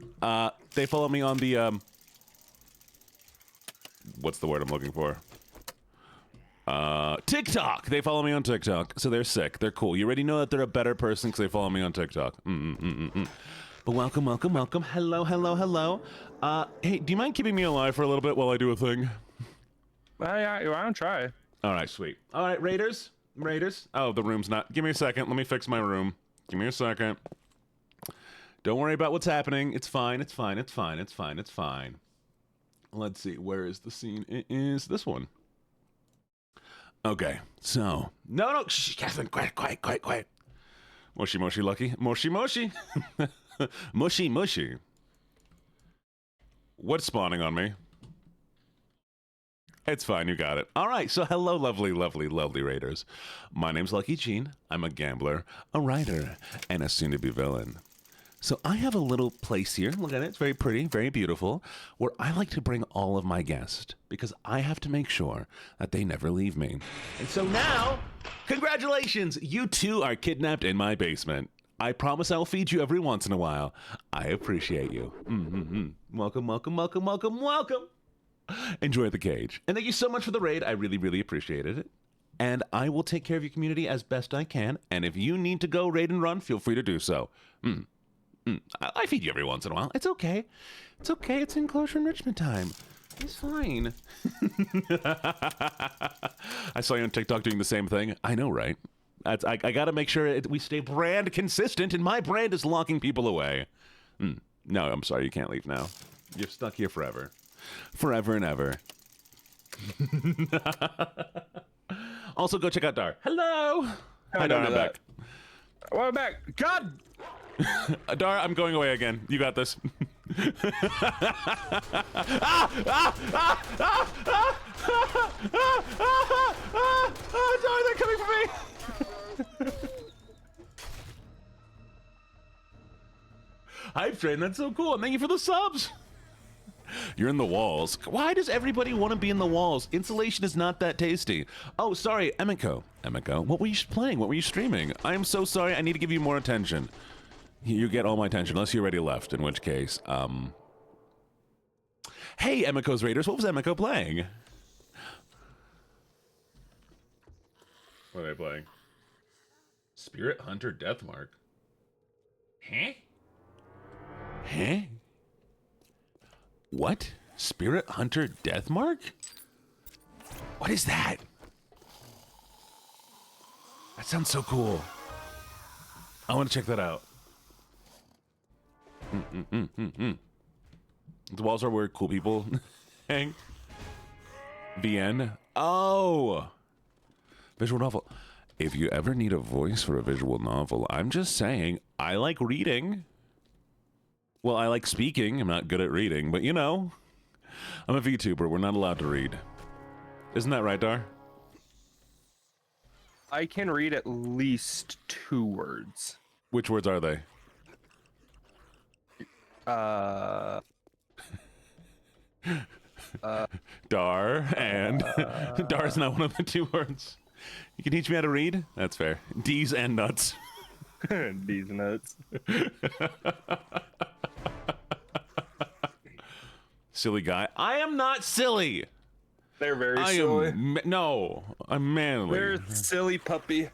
They follow me on the, what's the word I'm looking for? TikTok. They follow me on TikTok, so they're sick. They're cool. You already know that they're a better person because they follow me on TikTok. But welcome. Hello. Hey, do you mind keeping me alive for a little bit while I do a thing? I don't try. All right, sweet. All right, Raiders. Oh, the room's not. Give me a second. Let me fix my room. Give me a second. Don't worry about what's happening. It's fine. Let's see. Where is the scene? It is this one. Okay, so no, shh, Catherine, quiet. Moshi, Lucky, moshi, mushy. What's spawning on me? It's fine, you got it. All right, so hello, lovely Raiders. My name's LuckyJene. I'm a gambler, a writer, and a soon-to-be villain. So I have a little place here, look at it, it's very pretty, very beautiful, where I like to bring all of my guests, because I have to make sure that they never leave me. And so now, congratulations, you two are kidnapped in my basement. I promise I'll feed you every once in a while. I appreciate you. Welcome. Enjoy the cage. And thank you so much for the raid, I really appreciated it. And I will take care of your community as best I can, and if you need to go raid and run, feel free to do so. I feed you every once in a while. It's okay. It's enclosure enrichment time. It's fine. I saw you on TikTok doing the same thing. I know, right? I got to make sure we stay brand consistent, and my brand is locking people away. No, I'm sorry. You can't leave now. You're stuck here forever. Forever and ever. Also, go check out Dar. Hello. Hi, Dar. I'm back. Welcome back. God. Dar, I'm going away again. You got this. Dar, they're coming for me. Hype train, that's so cool. And thank you for the subs. You're in the walls. Why does everybody want to be in the walls? Insulation is not that tasty. Oh, sorry, Emiko. What were you playing? What were you streaming? I am so sorry. I need to give you more attention. You get all my attention, unless you already left, in which case, Hey, Emiko's Raiders, what was Emiko playing? What are they playing? Spirit Hunter Deathmark. Huh? What? Spirit Hunter Deathmark? What is that? That sounds so cool. I want to check that out. The walls are where cool people hang. VN. Oh! Visual novel. If you ever need a voice for a visual novel, I'm just saying, I like reading. Well, I like speaking. I'm not good at reading, but you know. I'm a VTuber. We're not allowed to read. Isn't that right, Dar? I can read at least 2 words. Which words are they? Dar and Dar's not one of the 2 words. You can teach me how to read? That's fair. D's and nuts. These nuts. Silly guy. I am not silly. They're very I silly. am no, I'm manly. They're a silly puppy.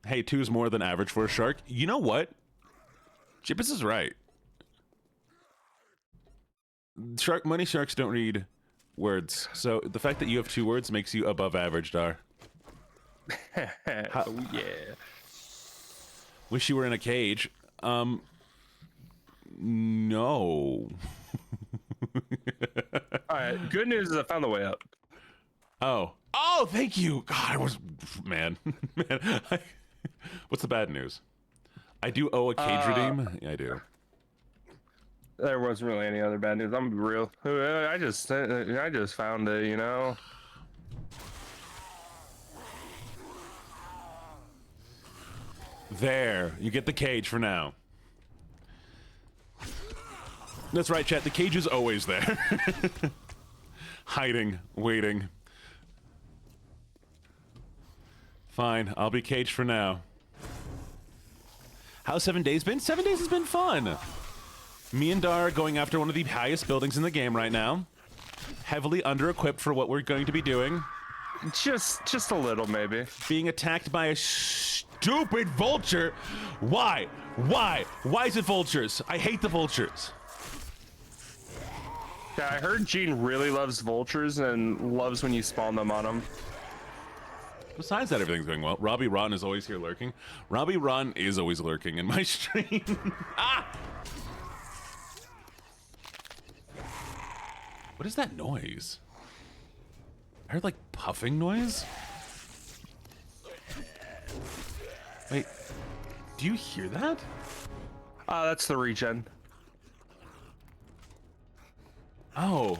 Hey, 2's more than average for a shark. You know what? Chippus is right. Money sharks don't read words, so the fact that you have 2 words makes you above average, Dar. Oh yeah. Wish you were in a cage. No. Alright, good news is I found the way up. Oh, thank you. God, I was, man. What's the bad news? I do owe a cage redeem. Yeah, I do. There wasn't really any other bad news. I'm gonna be real. I just found it, you know. There, you get the cage for now. That's right, chat. The cage is always there. Hiding, waiting. Fine, I'll be caged for now. How's 7 days been? 7 days has been fun. Me and Dar are going after one of the highest buildings in the game right now. Heavily under-equipped for what we're going to be doing. Just a little, maybe. Being attacked by a stupid vulture. Why? Why? Why is it vultures? I hate the vultures. Yeah, I heard Gene really loves vultures and loves when you spawn them on him. Besides that, everything's going well. Robbie Rotten is always here lurking. Robbie Rotten is always lurking in my stream. Ah! What is that noise? I heard like puffing noise. Wait, do you hear that? That's the regen. Oh.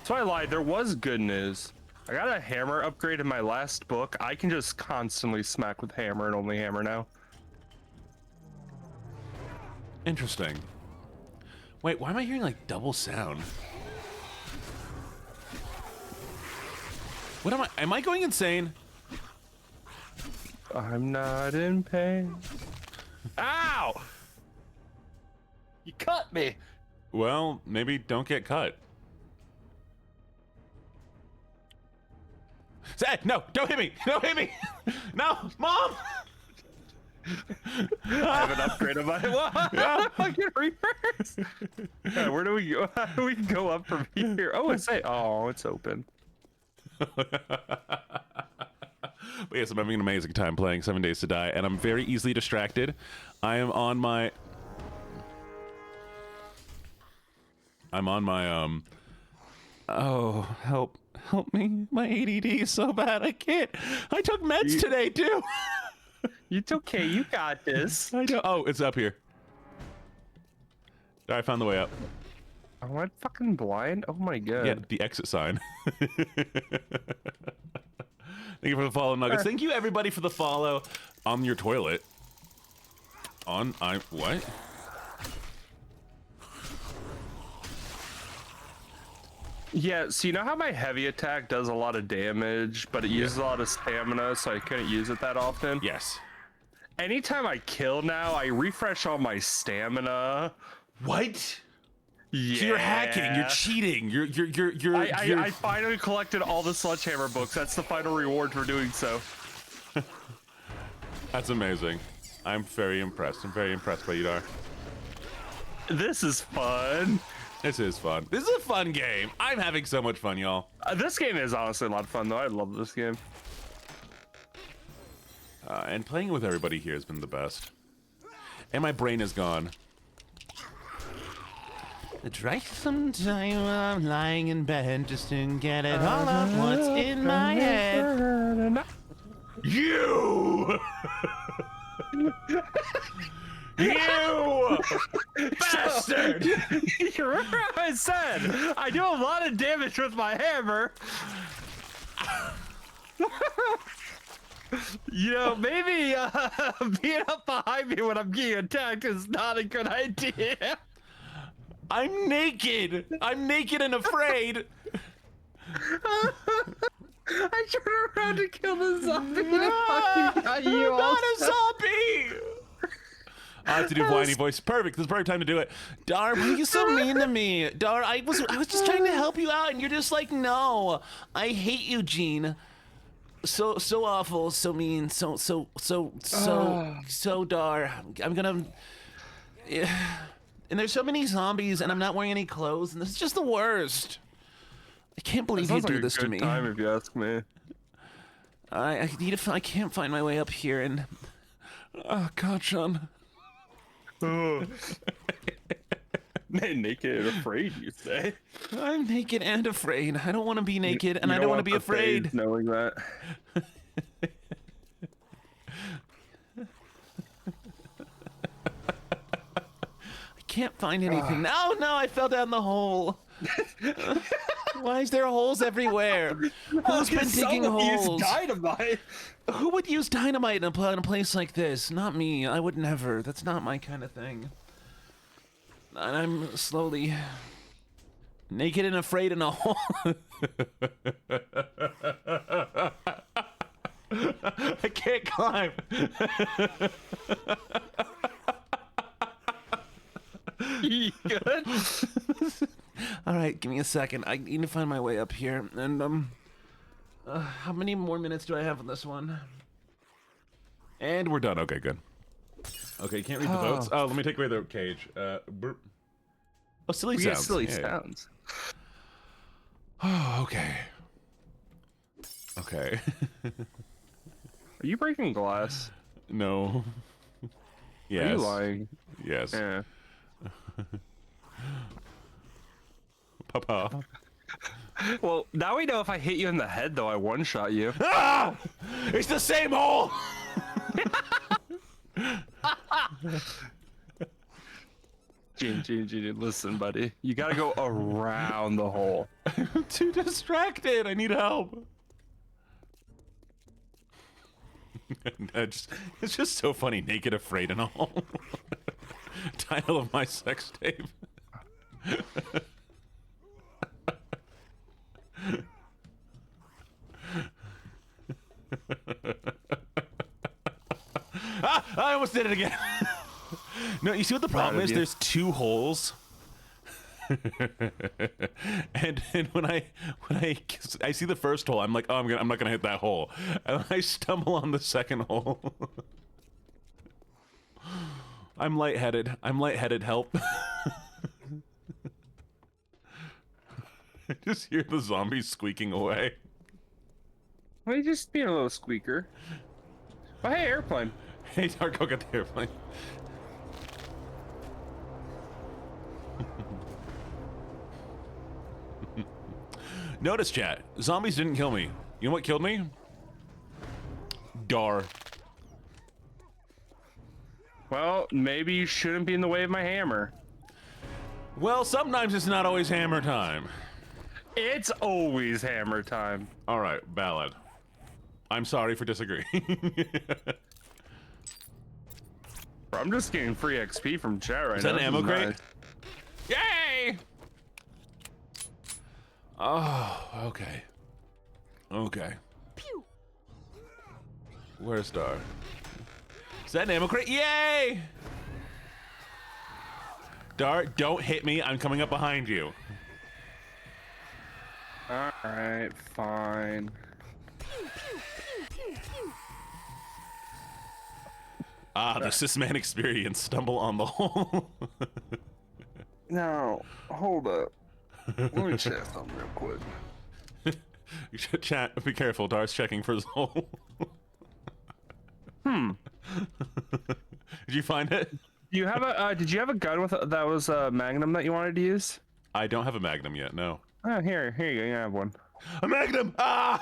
So I lied, there was good news. I got a hammer upgrade in my last book. I can just constantly smack with hammer and only hammer now. Interesting. Wait, why am I hearing like double sound? What am I going insane? I'm not in pain. Ow! You cut me! Well, maybe don't get cut. Say, no, don't hit me! Don't hit me! No, Mom! I have an upgrade of my fucking reverse. Where do we go? How do we go up from here? Oh, it's open. But yes, I'm having an amazing time playing 7 Days to Die, and I'm very easily distracted. I'm on my oh, help me. My ADD is so bad I can't. I took meds today too. It's okay, you got this. I know. Oh, it's up here. I found the way up. Am I fucking blind? Oh my god. Yeah, the exit sign. Thank you for the follow, Nuggets. Thank you, everybody, for the follow on your toilet. What? Yeah, so you know how my heavy attack does a lot of damage, but it uses a lot of stamina, so I couldn't use it that often? Yes. Anytime I kill now, I refresh all my stamina. What? Yeah. So you're hacking. You're cheating. I finally collected all the sledgehammer books. That's the final reward for doing so. That's amazing. I'm very impressed. I'm very impressed by you, Dar. This is fun. This is fun. This is a fun game. I'm having so much fun, y'all. This game is honestly a lot of fun, though. I love this game. And playing with everybody here has been the best. And my brain is gone. Try sometime I'm lying in bed just to get it all out what's in my head. You! You! Bastard! You remember how I said I do a lot of damage with my hammer? You know, maybe being up behind me when I'm getting attacked is not a good idea. I'm naked! I'm naked and afraid! I turned around to kill the zombie and it fucking got you all. Not a zombie! I have to do whiny voice. Perfect. This is the perfect time to do it. Dar, why are you so mean to me? Dar, I was just trying to help you out, and you're just like, no. I hate you, Gene. So awful, so mean, so Dar. I'm gonna. Yeah. And there's so many zombies, and I'm not wearing any clothes, and this is just the worst. I can't believe you do this to me. Time, if you ask me. I need to. I can't find my way up here, and oh God, Sean. Oh. Naked and afraid, you say? I'm naked and afraid. I don't want to be naked, and I don't want to be afraid. Knowing that. I can't find anything. No, I fell down the hole. Why is there holes everywhere? Who's been digging holes? Dynamite. Who would use dynamite in a place like this? Not me. I would never. That's not my kind of thing. And I'm slowly naked and afraid in a hole. I can't climb. You good? All right, give me a second. I need to find my way up here. And how many more minutes do I have on this one? And we're done. Okay, good. Okay, you can't read the votes. Oh, let me take away the cage. Oh, silly We sounds. get silly Yeah. sounds. Oh, okay. Okay. Are you breaking glass? No. Yes. Are you lying? Yes. Yeah. Papa. Well, now we know if I hit you in the head, though, I one-shot you. Ah! It's the same hole! Gene, listen, buddy. You gotta go around the hole. I'm too distracted. I need help. It's just so funny. Naked, afraid, and all. Title of my sex tape. I almost did it again. No, you see what the problem is? There's two holes. and when I see the first hole, I'm like, oh, I'm not gonna hit that hole, and I stumble on the second hole. I'm lightheaded. Help! I just hear the zombies squeaking away. Well, you just being a little squeaker. Oh, hey, airplane. Hey, Darko, get the airplane. Notice, chat. Zombies didn't kill me. You know what killed me? Dar. Well, maybe you shouldn't be in the way of my hammer. Well, sometimes it's not always hammer time. It's always hammer time. All right, ballad. I'm sorry for disagreeing. Bro, I'm just getting free XP from chat right now. Is that an ammo crate? Nice. Yay! Oh, okay. Okay. Pew. Where's Dar? Is that an ammo crate? Yay! Dar, don't hit me. I'm coming up behind you. Alright, fine. Ah, the cisman experience. Stumble on the hole. No, hold up. Let me check something real quick. You should chat. Be careful. Dar's checking for his hole. Hmm. Did you find it? You have a? Did you have a gun with that was a Magnum that you wanted to use? I don't have a Magnum yet. No. Oh, here you go. You have one. A Magnum! Ah!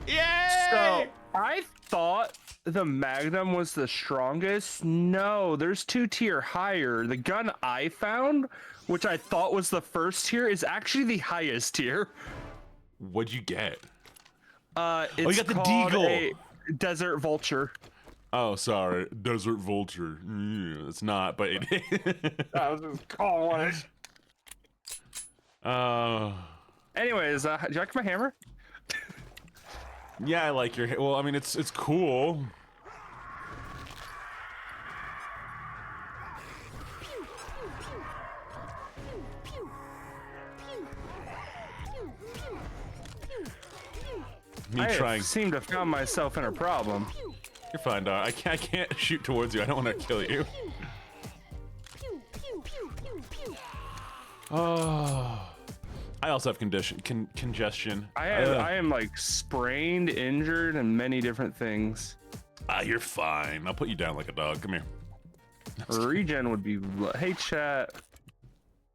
Yay! So I thought the Magnum was the strongest. No, there's 2 tier higher. The gun I found, which I thought was the first tier, is actually the highest tier. What'd you get? It's you got the called Deagle. a Desert Vulture. Oh, sorry. Desert Vulture. It's not, but it is. I was just calling it. Uh, Anyways, did you like my hammer? Yeah, I like your hair. Well, I mean, it's cool. Me trying. Seem to have found myself in a problem. You're fine, Dar. I can't shoot towards you. I don't want to kill you. Oh. I also have congestion. I am like sprained, injured, and many different things. You're fine. I'll put you down like a dog. Come here. Regen would be. Hey, chat.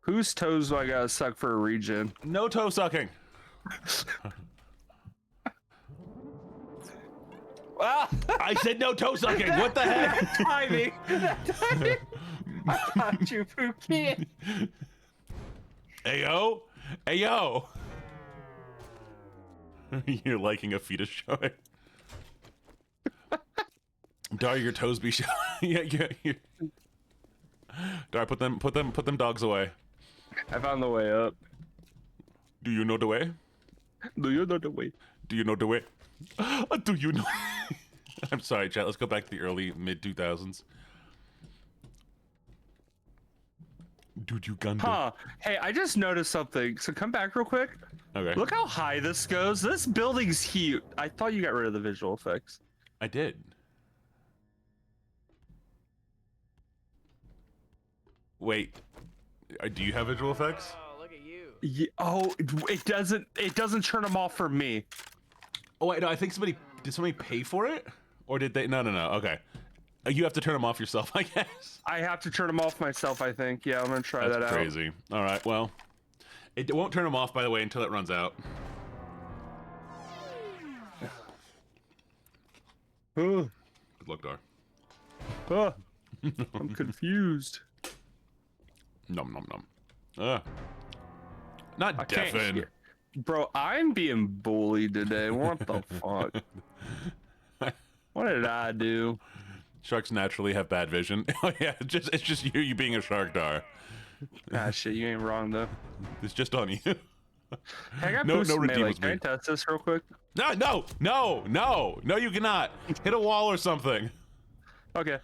Whose toes do I gotta suck for a regen? No toe sucking. Ah! I said no toe sucking. What the heck? Timing. I got you, Pookie. Ayo. Ayo. You're liking a fetus showing. Dar, your toes be showing. yeah. Dar, put them dogs away. I found the way up. Do you know the way? Do you know the way? Do you know the way? Do you know? I'm sorry, chat. Let's go back to the early mid 2000s. Dude, you gunned Huh. Hey, I just noticed something. So come back real quick. Okay. Look how high this goes. This building's huge. I thought you got rid of the visual effects. I did. Wait. Do you have visual effects? Oh, look at you. Yeah, oh, it doesn't turn them off for me. Oh wait, no. I think did somebody pay for it, or did they? No. Okay. You have to turn them off yourself, I guess. I have to turn them off myself, I think. Yeah, I'm gonna try that out. That's crazy. All right. Well, it won't turn them off, by the way, until it runs out. Oh, Good luck, Dar. oh, I'm confused. Nom nom nom. Not I can't deafen. hear. Bro, I'm being bullied today. What the fuck? What did I do? Sharks naturally have bad vision. Oh yeah, it's just you being a shark, Dar. Ah, shit, you ain't wrong though. It's just on you. Hey, I got No boosted redeem melee. was Can I made. test this real quick? No, you cannot. Hit a wall or something. Okay.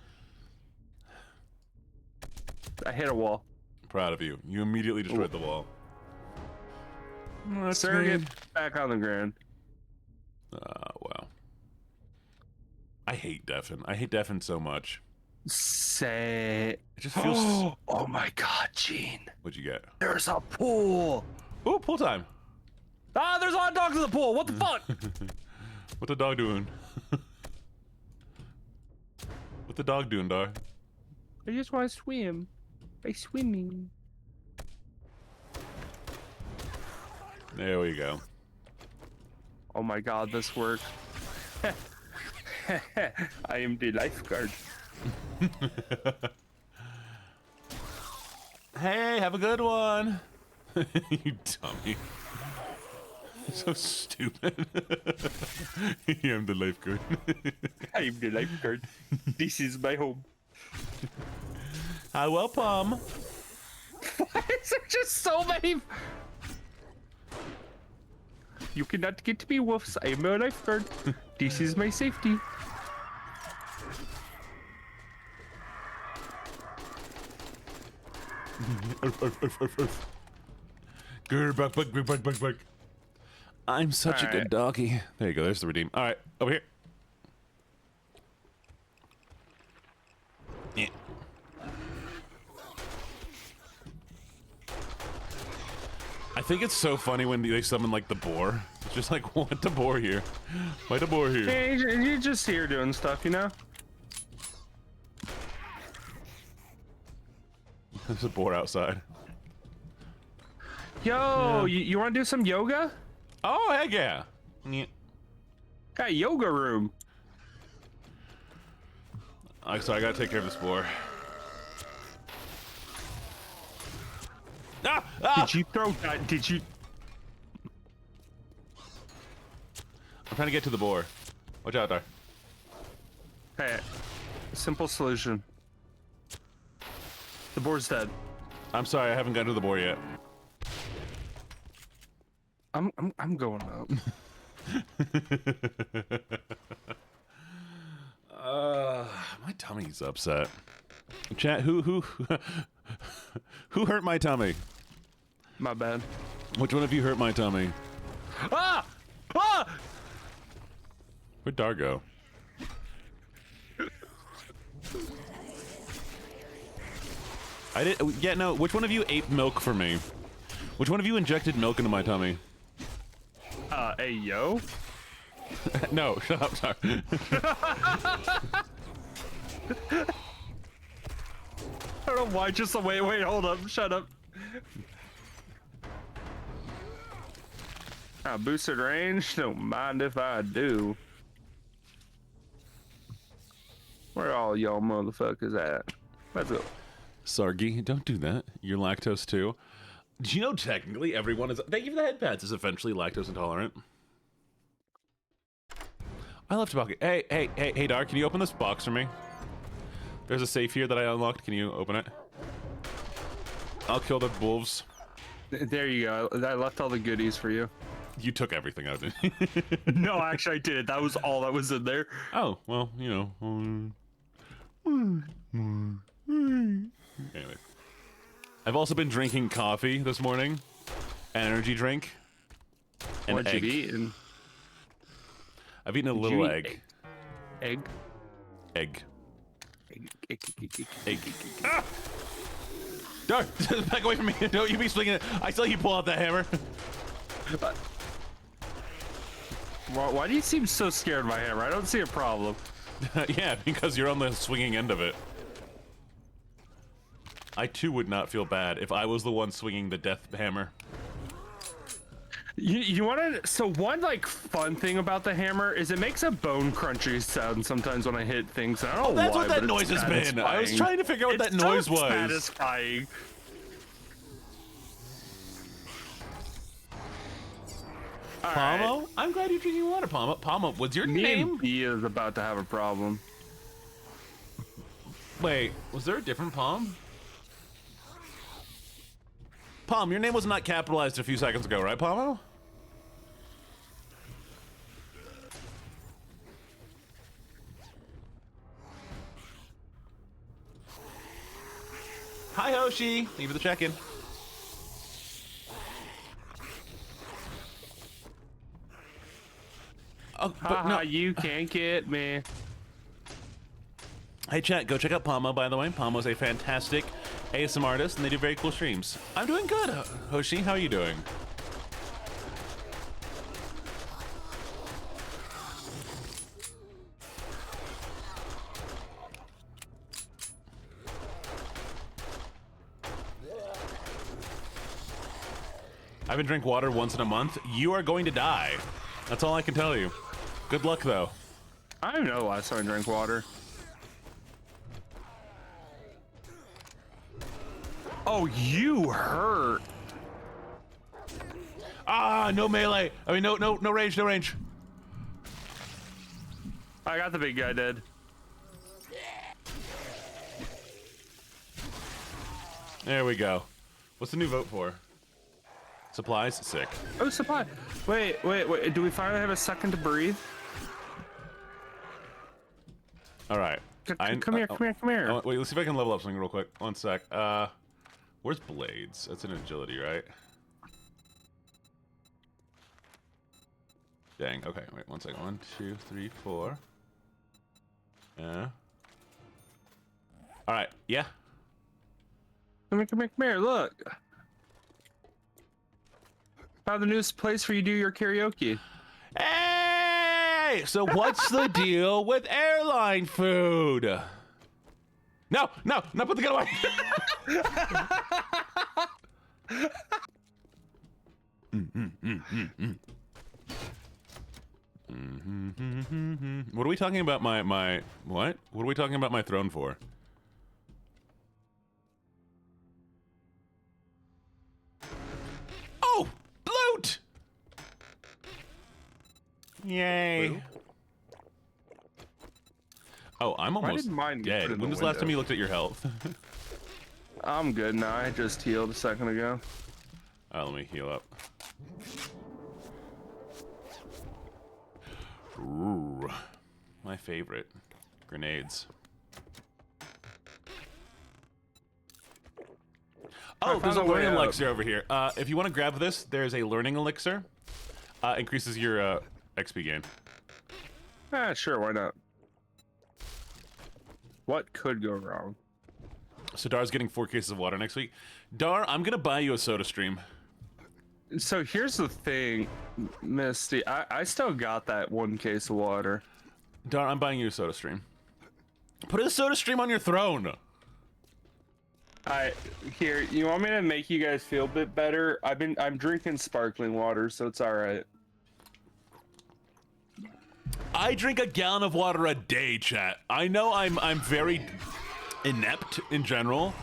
I hit a wall. Proud of you. You immediately destroyed the wall. Surrogate back on the ground. Wow. I hate deafen. I hate deafen so much. Say. It just feels. Oh my god, Gene. What'd you get? There's a pool. Oh, pool time. Ah, there's hot dogs in the pool. What the fuck? What the dog doing? What the dog doing, Dar? I just want to swim. By swimming. There we go. Oh my god, this worked. I am the lifeguard. Hey, have a good one. You dummy. So stupid. I am the lifeguard. I am the lifeguard. This is my home. Hi, welcome. Why is there just so many? You cannot get me, wolves. I am a lifeguard. This is my safety. Grr, buck. I'm such a good Alright. doggy. There you go. There's the redeem. All right, over here. Yeah. I think it's so funny when they summon like the boar. It's just like, what the boar here? Why the boar here? Hey, you're just here doing stuff, you know? There's a boar outside. Yo, you want to do some yoga? Oh, heck yeah. Yeah. Got a yoga room. So I gotta take care of this boar. Ah! Did you throw that? Did you? I'm trying to get to the boar. Watch out there. Hey, simple solution. The boar's dead. I'm sorry, I haven't gotten to the boar yet. I'm going up. My tummy's upset. Chat, who hurt my tummy? My bad. Which one of you hurt my tummy? Ah! Ah! Where'd Dar go? I did. Yeah, no. Which one of you ate milk for me? Which one of you injected milk into my tummy? Hey, yo. No, shut up, sorry. I don't know why, just wait, hold up, shut up. Boosted range, don't mind if I do. Where all y'all motherfuckers at? Let's go. Sargi, don't do that. You're lactose too. Do you know technically everyone is... Thank you for the head pads. Is eventually lactose intolerant. I left a bucket. Hey, Dar, can you open this box for me? There's a safe here that I unlocked. Can you open it? I'll kill the wolves. There you go. I left all the goodies for you. You took everything out of it. No, actually I did. That was all that was in there. Oh, well, you know. Anyway. I've also been drinking coffee this morning. Energy drink. And What'd egg. you eat? And I've eaten a Did little you eat egg. egg? Egg. Egg. Ah! Dar, back away from me. Don't you be swinging it. I saw you pull out that hammer. Why do you seem so scared of my hammer? I don't see a problem. Yeah, because you're on the swinging end of it. I too would not feel bad if I was the one swinging the death hammer. You want to? So one like fun thing about the hammer is it makes a bone crunchy sound sometimes when I hit things. I don't know That's why, what that but noise it's has been. I was satisfying. trying to figure out what that It's noise so was. Satisfying. All right. Pomo? I'm glad you're drinking water, Pomo. Pomo, what's your Me name? and B is about to have a problem. Wait, was there a different Pom? Pom, your name was not capitalized a few seconds ago, right, Pomo? Hi, Hoshi. Thank you for the check-in. Oh, but no. You can't get me. Hey, chat, go check out Pomo, by the way. Pomo's a fantastic ASM artist, and they do very cool streams. I'm doing good, Hoshi. How are you doing? I've been drinking water once in a month. You are going to die. That's all I can tell you. Good luck, though. I don't know the last time I drank water. Oh, you hurt. Ah, no melee. I mean, no range, no range. I got the big guy dead. There we go. What's the new vote for? Supplies? Sick. Oh, supply. Wait. Do we finally have a second to breathe? All right. Come here. Wait, let's see if I can level up something real quick. One sec. Where's Blades? That's an agility, right? Dang. Okay, wait, one second. 1, 2, 3, 4. Yeah. All right. Yeah. Come here. Look. Found the newest place where you do your karaoke. Hey! So what's the deal with airline food? No, put the gun away. What are we talking about my what? What are we talking about my throne for? Oh, loot! Yay. Blue? Oh, I'm almost did mine get put dead. in When the was the last time window? you looked at your health? I'm good now. I just healed a second ago. Let me heal up. Ooh, my favorite. Grenades. Oh, there's a learning elixir over here. If you want to grab this, there's a learning elixir. Increases your XP gain. Sure, why not? What could go wrong? So Dar's getting 4 cases of water next week. Dar, I'm gonna buy you a soda stream. So here's the thing, Misty. I still got that 1 case of water. Dar, I'm buying you a soda stream. Put a soda stream on your throne. Here, you want me to make you guys feel a bit better? I'm drinking sparkling water, so it's all right. I drink a gallon of water a day, chat. I know I'm very inept in general,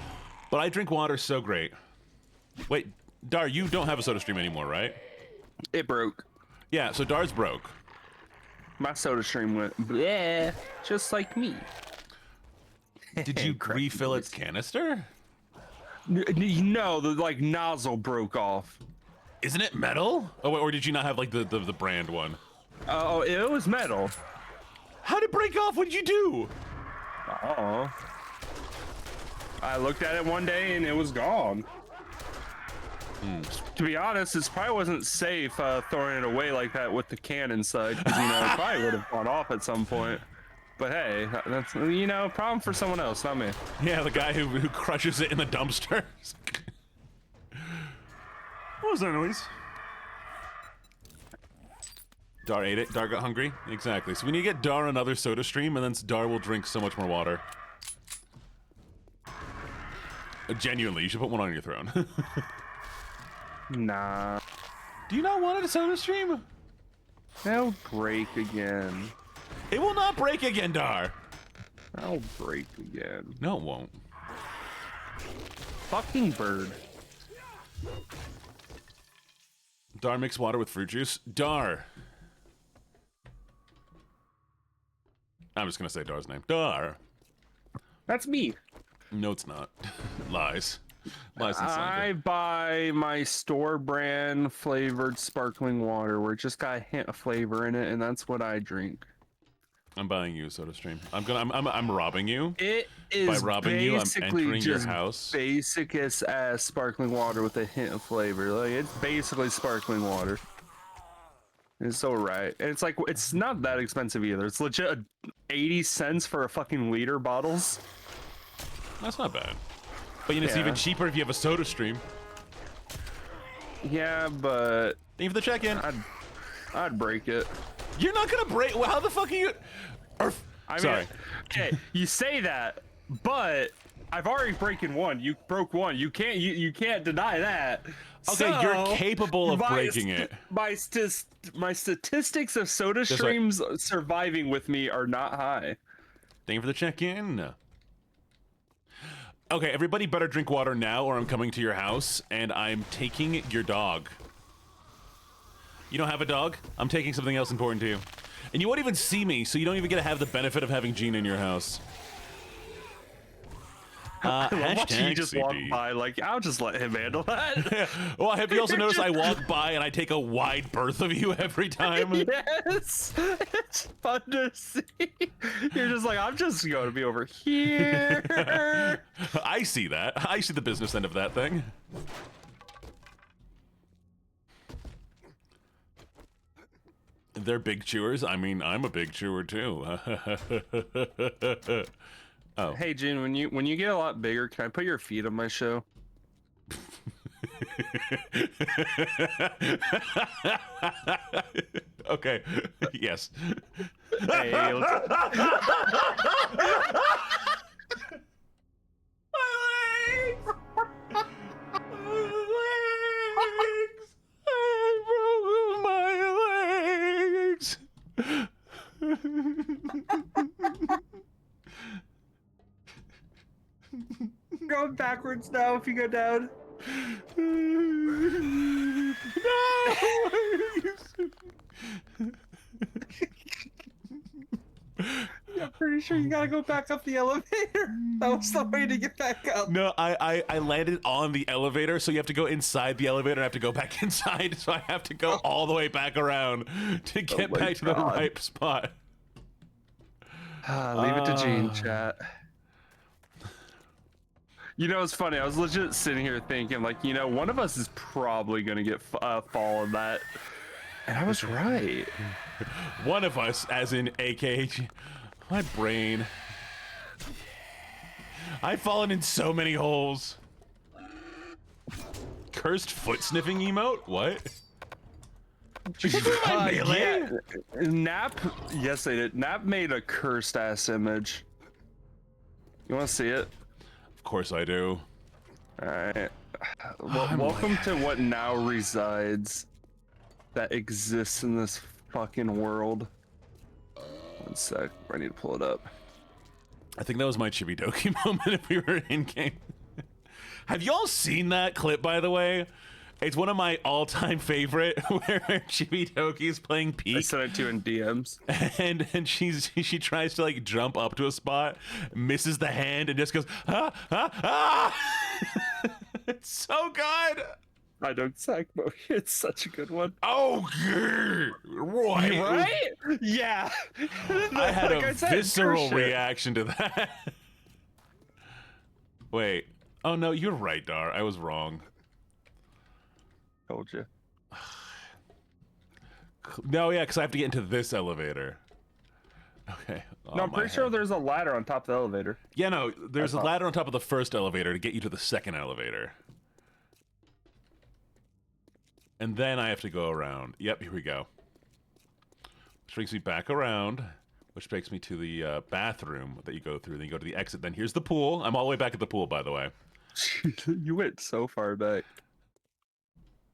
but I drink water so great. Wait, Dar, you don't have a soda stream anymore, right? It broke. Yeah, so Dar's broke. My soda stream went bleh, just like me. Did you refill its canister? No, the like nozzle broke off. Isn't it metal? Oh, or did you not have like the brand one? Oh, it was metal. How did it break off? What did you do? Oh. I looked at it one day and it was gone. To be honest, it probably wasn't safe throwing it away like that with the can inside, because it probably would have gone off at some point. But hey, that's problem for someone else, not me. Yeah, the guy who crushes it in the dumpster. What was that noise? Dar ate it. Dar got hungry. Exactly. So we need to get Dar another soda stream, and then Dar will drink so much more water. Genuinely, you should put one on your throne. Nah. Do you not want a soda stream? They'll break again. It will not break again, Dar. I'll break again. No, it won't. Fucking bird. Dar mix water with fruit juice. Dar. I'm just gonna say Dar's name. Dar. That's me. No, it's not. Lies. Lies and I slander. buy my store brand flavored sparkling water where it just got a hint of flavor in it, and that's what I drink. I'm buying you a soda stream. I'm robbing you. It is By robbing you, I'm basically entering your just house. basicest ass sparkling water with a hint of flavor. Like, it's basically sparkling water. It's so right. And it's like, it's not that expensive either. It's legit 80 cents for a fucking liter bottles. That's not bad. But it's Yeah. even cheaper if you have a soda stream. Yeah, but Thank you for the check-in. I'd break it. You're not gonna break. Well, how the fuck are you? Sorry. Okay, you say that, but I've already broken one. You broke one. You can't deny that. Okay, So, you're capable of my breaking it. My statistics of soda streams surviving with me are not high. Thank you for the check-in. Okay, everybody better drink water now, or I'm coming to your house and I'm taking your dog. You don't have a dog? I'm taking something else important to you. And you won't even see me, so you don't even get to have the benefit of having Gene in your house. Watching you just CD. walk by, like, I'll just let him handle that. Well, have you also noticed I walk by and I take a wide berth of you every time? Yes, it's fun to see. You're just like, I'm just going to be over here. I see that. I see the business end of that thing. They're big chewers. I mean, I'm a big chewer too. Oh. Hey, June, when you get a lot bigger, can I put your feet on my show? Okay. Yes. Hey, let's... Going backwards now if you go down. No! pretty sure you gotta go back up the elevator. That was the way to get back up. No, I landed on the elevator, so you have to go inside the elevator and I have to go back inside, so I have to go all the way back around to get my back to the God. right spot. Leave it to Gene, chat. You know, it's funny. I was legit sitting here thinking, like, you know, one of us is probably gonna get fall in that, and I was right. One of us, as in AKH, my brain. I've fallen in so many holes. Cursed foot sniffing emote? What? Yeah. Nap. Yes, they did. Nap made a cursed ass image. You want to see it? Of course I do. All right. Welcome to what now resides that exists in this fucking world. One sec. I need to pull it up. I think that was my Chibidoki moment if we were in game. Have y'all seen that clip, by the way? It's one of my all-time favorite, where Chibidoki's playing I Peak, sent it to you in DMs. and she tries to like jump up to a spot, misses the hand, and just goes ah ah ah. It's so good. I know exactly. It's such a good one. Oh, right. Right? Yeah. I had Like a I said, visceral cursed. reaction to that. Wait. Oh no, you're right, Dar. I was wrong. Told you. No, yeah, because I have to get into this elevator. Okay. No, I'm pretty sure there's a ladder on top of the elevator. Yeah, no, there's a ladder on top of the first elevator to get you to the second elevator. And then I have to go around. Yep, here we go. Which brings me back around, which takes me to the bathroom that you go through. Then you go to the exit. Then here's the pool. I'm all the way back at the pool, by the way. You went so far back.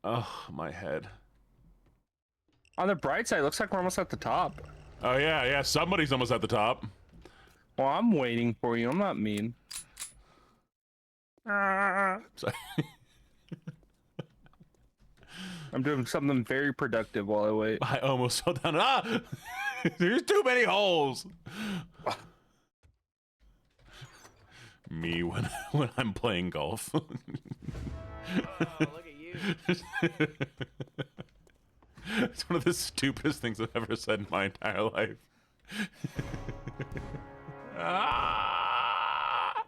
Oh, my head. On the bright side, it looks like we're almost at the top. Oh, yeah, somebody's almost at the top. Well, I'm waiting for you. I'm not mean. Sorry. I'm doing something very productive while I wait. I almost fell down. Ah! There's too many holes. Me when I'm playing golf. Oh, look at you. It's one of the stupidest things I've ever said in my entire life. Ah!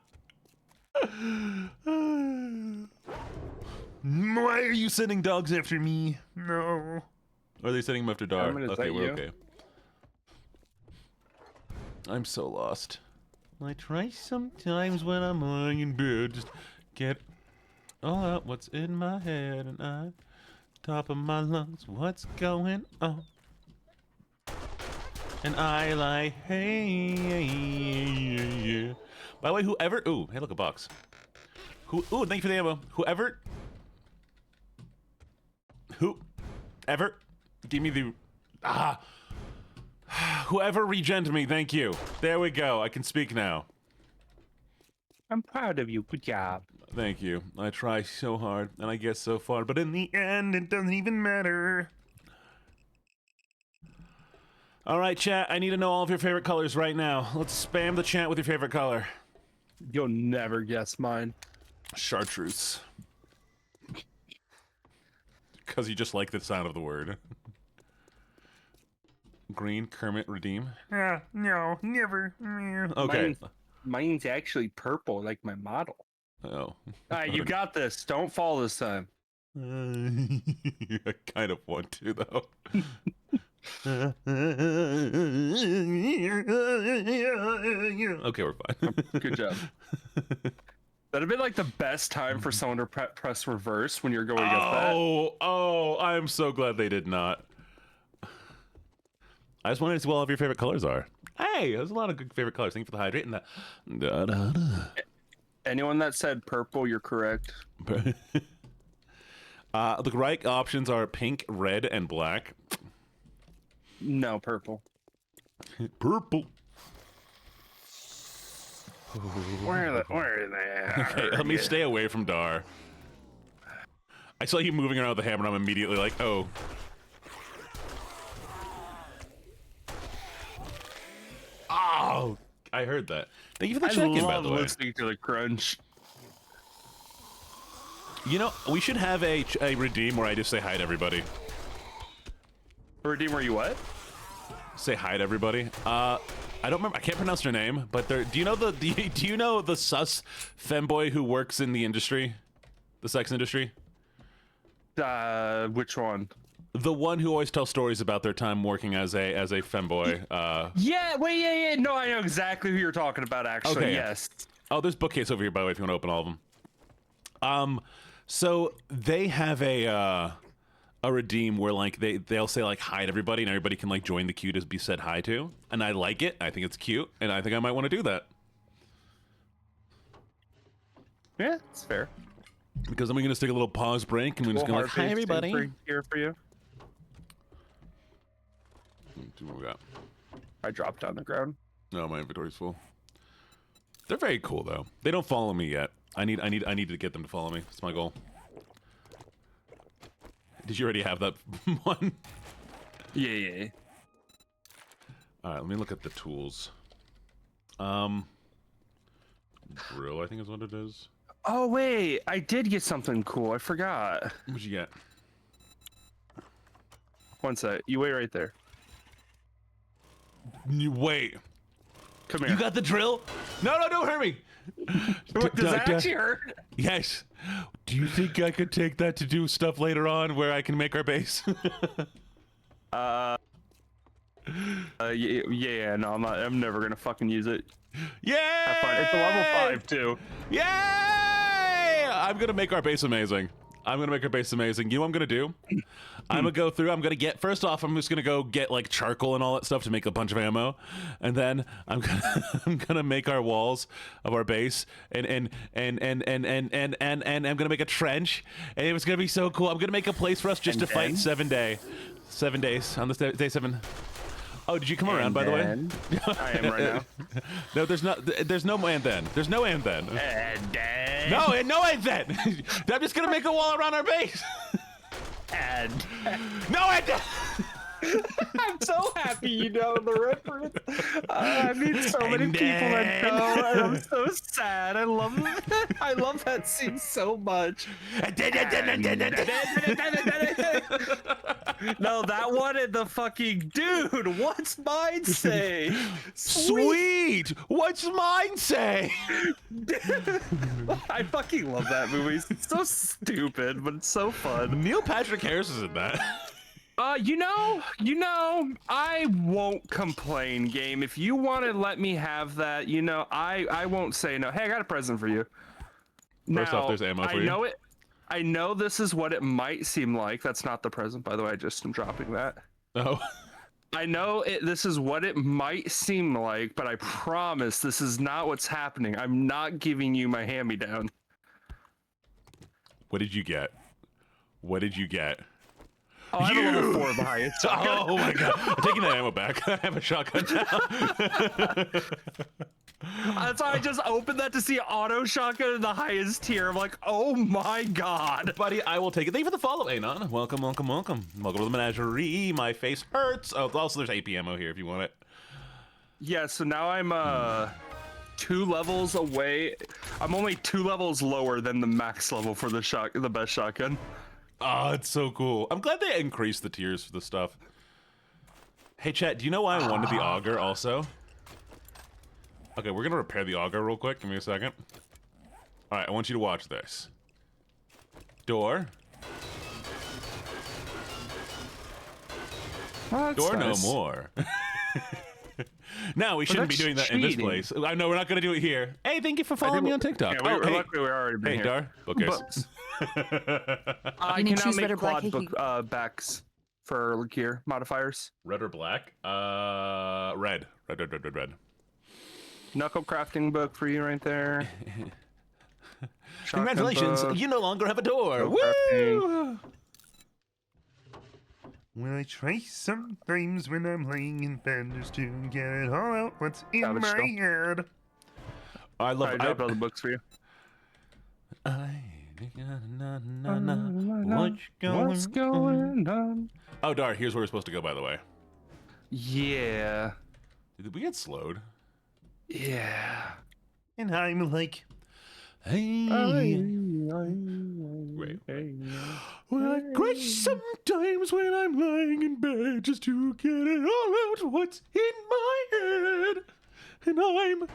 Why are you sending dogs after me? No. Or are they sending them after Dar? Is Okay, that we're you? okay. I'm so lost. I try sometimes when I'm lying in bed, just get all out what's in my head, and I, top of my lungs, what's going on? And I like, hey. By the way, whoever, ooh, hey, look, a box. Ooh, thank you for the ammo. Whoever give me the, whoever regened me, thank you. There we go, I can speak now. I'm proud of you. Good job. Thank you. I try so hard, and I get so far, but in the end, it doesn't even matter. All right, chat, I need to know all of your favorite colors right now. Let's spam the chat with your favorite color. You'll never guess mine. Chartreuse. Because you just like the sound of the word. Green, Kermit, Redeem. No, never. Okay. Mine's actually purple, like my model. Oh. All right, you got this. Don't fall this time. I kind of want to, though. Okay, we're fine. Good job. That'd have been like the best time for someone to press reverse when you're going up that. Oh, I'm so glad they did not. I just wanted to see what all of your favorite colors are. Hey, there's a lot of good favorite colors. Thank you for the hydrate and the... Anyone that said purple, you're correct. The right options are pink, red, and black. No, purple. Purple. Where are they? Okay, let me stay away from Dar. I saw you moving around with the hammer, and I'm immediately like, oh. Oh! I heard that. Thank you for the I check-in, by love the way. listening to the crunch. You know, we should have a redeem where I just say hi to everybody. Redeem where you what? Say hi to everybody. I don't remember. I can't pronounce her name, but do you know do you know the sus femboy who works in the industry, the sex industry? Which one? The one who always tells stories about their time working as a femboy. Yeah. No, I know exactly who you're talking about. Actually, Okay. yes. Oh, there's bookcase over here, by the way, if you want to open all of them. So they have a redeem where like they'll say like hi to everybody, and everybody can like join the queue to be said hi to, and I like it. I think it's cute, and I think I might want to do that Yeah, it's fair. because then we're gonna take a little pause break, and we're just gonna like hi everybody. Here for you. Let's see what we got. I dropped on the ground. No, my inventory's full. They're very cool though. They don't follow me yet. I need to get them to follow me. That's my goal. Did you already have that one? Yeah. All right, let me look at the tools. Drill, I think is what it is. Oh wait, I did get something cool. I forgot. What'd you get? One sec. You wait right there. You wait. Come here. You got the drill? No, don't hurt me. Does that actually hurt? Yes. Do you think I could take that to do stuff later on where I can make our base? Yeah. No, I'm not. I'm never gonna fucking use it. Yay! Have fun. It's a level 5 too. Yay! I'm gonna make our base amazing. You know what I'm gonna do? I'm gonna go through. I'm gonna get. First off, I'm just gonna go get like charcoal and all that stuff to make a bunch of ammo, and then I'm gonna make our walls of our base, and I'm gonna make a trench, and it's gonna be so cool. I'm gonna make a place for us just to fight 7 days on this day 7. Oh, did you come around, by the way? I am right now. No, there's no and then. There's no and then. And then. No and then. I'm just gonna make a wall around our base. And. No and then. I'm so happy you know the reference. I meet so many And people that then- know, and I'm so sad. I love that scene so much. No, that one and the fucking dude. What's mine say? Sweet. What's mine say? I fucking love that movie. It's so stupid, but it's so fun. Neil Patrick Harris is in that. You know, I won't complain, game. If you want to let me have that, you know, I won't say no. Hey, I got a present for you. First off, there's ammo for you. I know this is what it might seem like. That's not the present, by the way. I just am dropping that. Oh. I know this is what it might seem like, but I promise this is not what's happening. I'm not giving you my hand-me-down. What did you get? Oh, I have a level 4 behind it. Oh my god. I'm taking that ammo back. I have a shotgun now. That's why I just opened that to see auto shotgun in the highest tier. I'm like, oh my god. Buddy, I will take it. Thank you for the follow, Anon. Welcome. Welcome to the menagerie. My face hurts. Oh, also there's AP ammo here if you want it. Yeah, so now I'm 2 levels away. I'm only 2 levels lower than the max level for the best shotgun. Oh, it's so cool. I'm glad they increased the tiers for the stuff. Hey, chat, do you know why I wanted the auger also? Okay, we're gonna repair the auger real quick. Give me a second. All right, I want you to watch this. Door. Oh, that's Door nice. no more. No, we shouldn't be that's doing that in this cheating. place. I know we're not gonna do it here. Hey, thank you for following me on TikTok. Yeah, Hey, luckily we're already been hey, here. Dar. Bookcase. Books. I You need cannot choose make red or black, quad hey, book backs for gear modifiers. Red or black? Red. Red. Knuckle crafting book for you right there. Shotgun Congratulations, book. you no longer have a door. No Woo! crafting. Well, I try sometimes when I'm laying in bed just to get it all out what's in Savage my stuff. head. I love I dropped all the books for you. What's going on? Oh, Dar, here's where we're supposed to go, by the way. Yeah. Did we get slowed? Yeah. And I'm like, Hey. Wait. Well, I cry sometimes when I'm lying in bed just to get it all out what's in my head. And I'm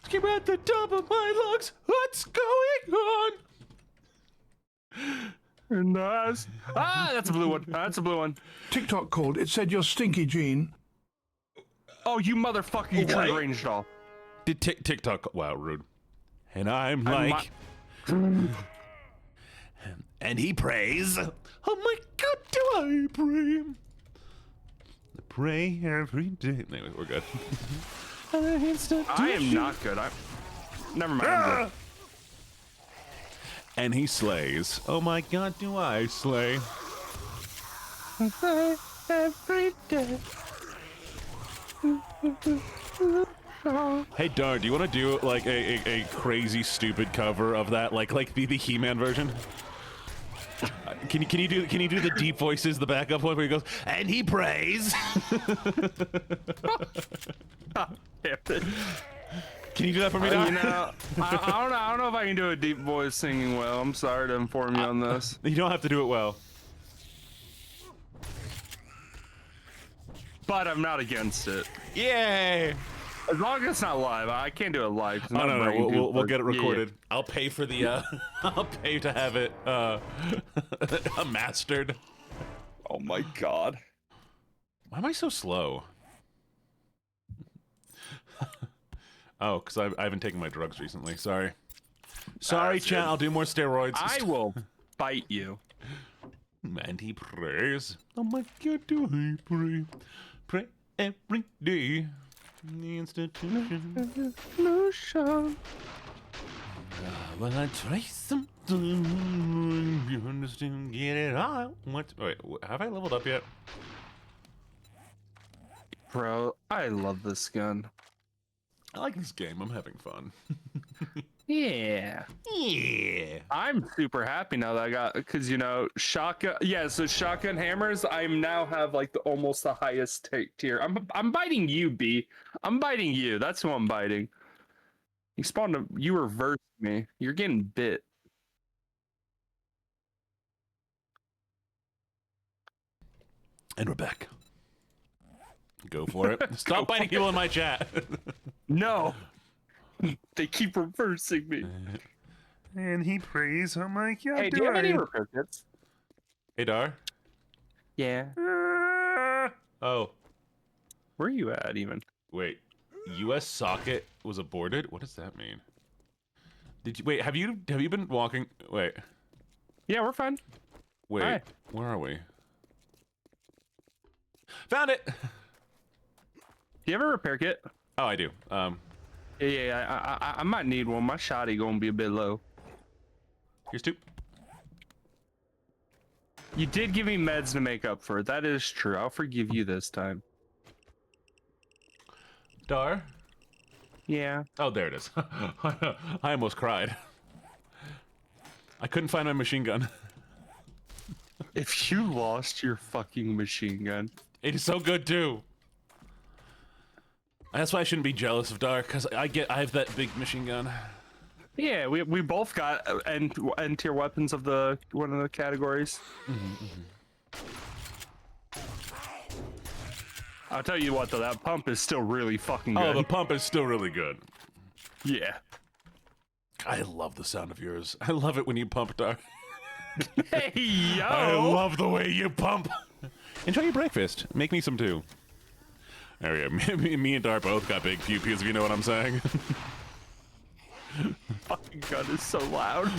screaming at the top of my lungs, what's going on? Nice. That's a blue one. That's a blue one. TikTok called. It said you're stinky, Gene. Oh, you motherfucker! You turned ranged all. Did TikTok? Wow, rude. And I'm I'm like, and he prays. Oh my God, do I pray? I pray every day. Anyway, we're good. I am not good. Never mind. I'm good. And he slays. Oh my God, do I slay? Every day. Hey, Dar, do you want to do like a crazy stupid cover of that, like the He-Man version? Can you do the deep voices, the backup one where he goes and he prays? Can you do that for me, Dar? You know, I don't know if I can do a deep voice singing well. I'm sorry to inform you on this. You don't have to do it well. But I'm not against it. Yay! As long as it's not live. I can't do it live. Oh, no. We'll get it recorded. Yeah. I'll pay for the, I'll pay to have it, mastered. Oh my God. Why am I so slow? Oh, because I haven't taken my drugs recently. Sorry. Sorry, chat. I'll do more steroids. I will bite you. And he prays. Oh my God, do I pray? Pray every day. The institution. Well, I try something. You understand? Get it all. What? Wait, have I leveled up yet? Bro, I love this gun. I like this game. I'm having fun. Yeah. Yeah. I'm super happy now that I got, because, you know, shotgun. Yeah, so shotgun hammers, I now have like almost the highest tier. I'm biting you, B. I'm biting you. That's who I'm biting. You reversed me. You're getting bit. And we're back. Go for it. Stop biting people in my chat. No. They keep reversing me. and he prays. I'm like, yeah, Hey, do you have any repair kits? Hey, Dar. Yeah. Oh. Where are you at, even? Wait. U.S. socket was aborted? What does that mean? Did you wait? Have you been walking? Wait. Yeah, we're fine. Wait. Hi. Where are we? Found it. Do you have a repair kit? Oh, I do. Yeah, I might need one. My shotty gonna be a bit low. Here's two. You did give me meds to make up for it. That is true. I'll forgive you this time. Dar. Yeah. Oh, there it is. I almost cried. I couldn't find my machine gun. If you lost your fucking machine gun. It is so good too. That's why I shouldn't be jealous of Dar, because I have that big machine gun. Yeah, we both got end tier weapons of one of the categories. I'll tell you what though, that pump is still really fucking good. Oh, the pump is still really good. Yeah. I love the sound of yours. I love it when you pump, Dar. Hey yo! I love the way you pump. Enjoy your breakfast. Make me some too. There we go. Me and Dar both got big pew-pews, if you know what I'm saying. Fucking gun is so loud.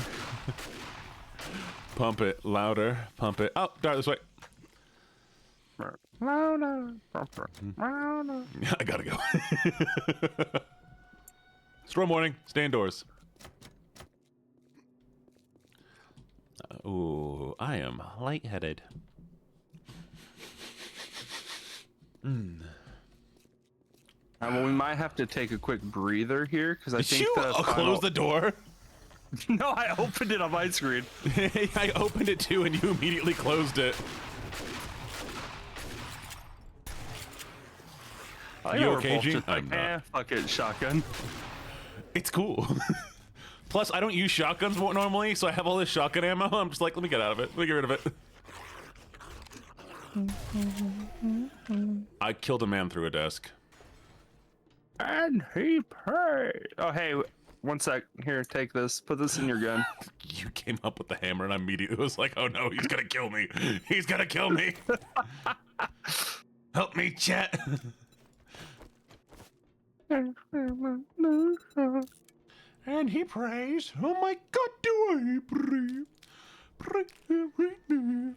Pump it louder. Pump it. Oh, Dar, this way. Louder. I gotta go. Storm warning. Stay indoors. Ooh, I am lightheaded. Well, we might have to take a quick breather here because I think close the door? No, I opened it on my screen. I opened it too, and you immediately closed it. I think You we're okay, both Gene? just like, I'm not. fuck it, shotgun. It's cool. Plus, I don't use shotguns normally, so I have all this shotgun ammo. I'm just like, let me get out of it. Let me get rid of it. I killed a man through a desk. And he prayed. Oh, hey, one sec. Here, take this. Put this in your gun. You came up with the hammer, and I immediately was like, oh no, he's gonna kill me. He's gonna kill me. Help me, chat. And he prays. Oh my God, do I pray? Pray every day.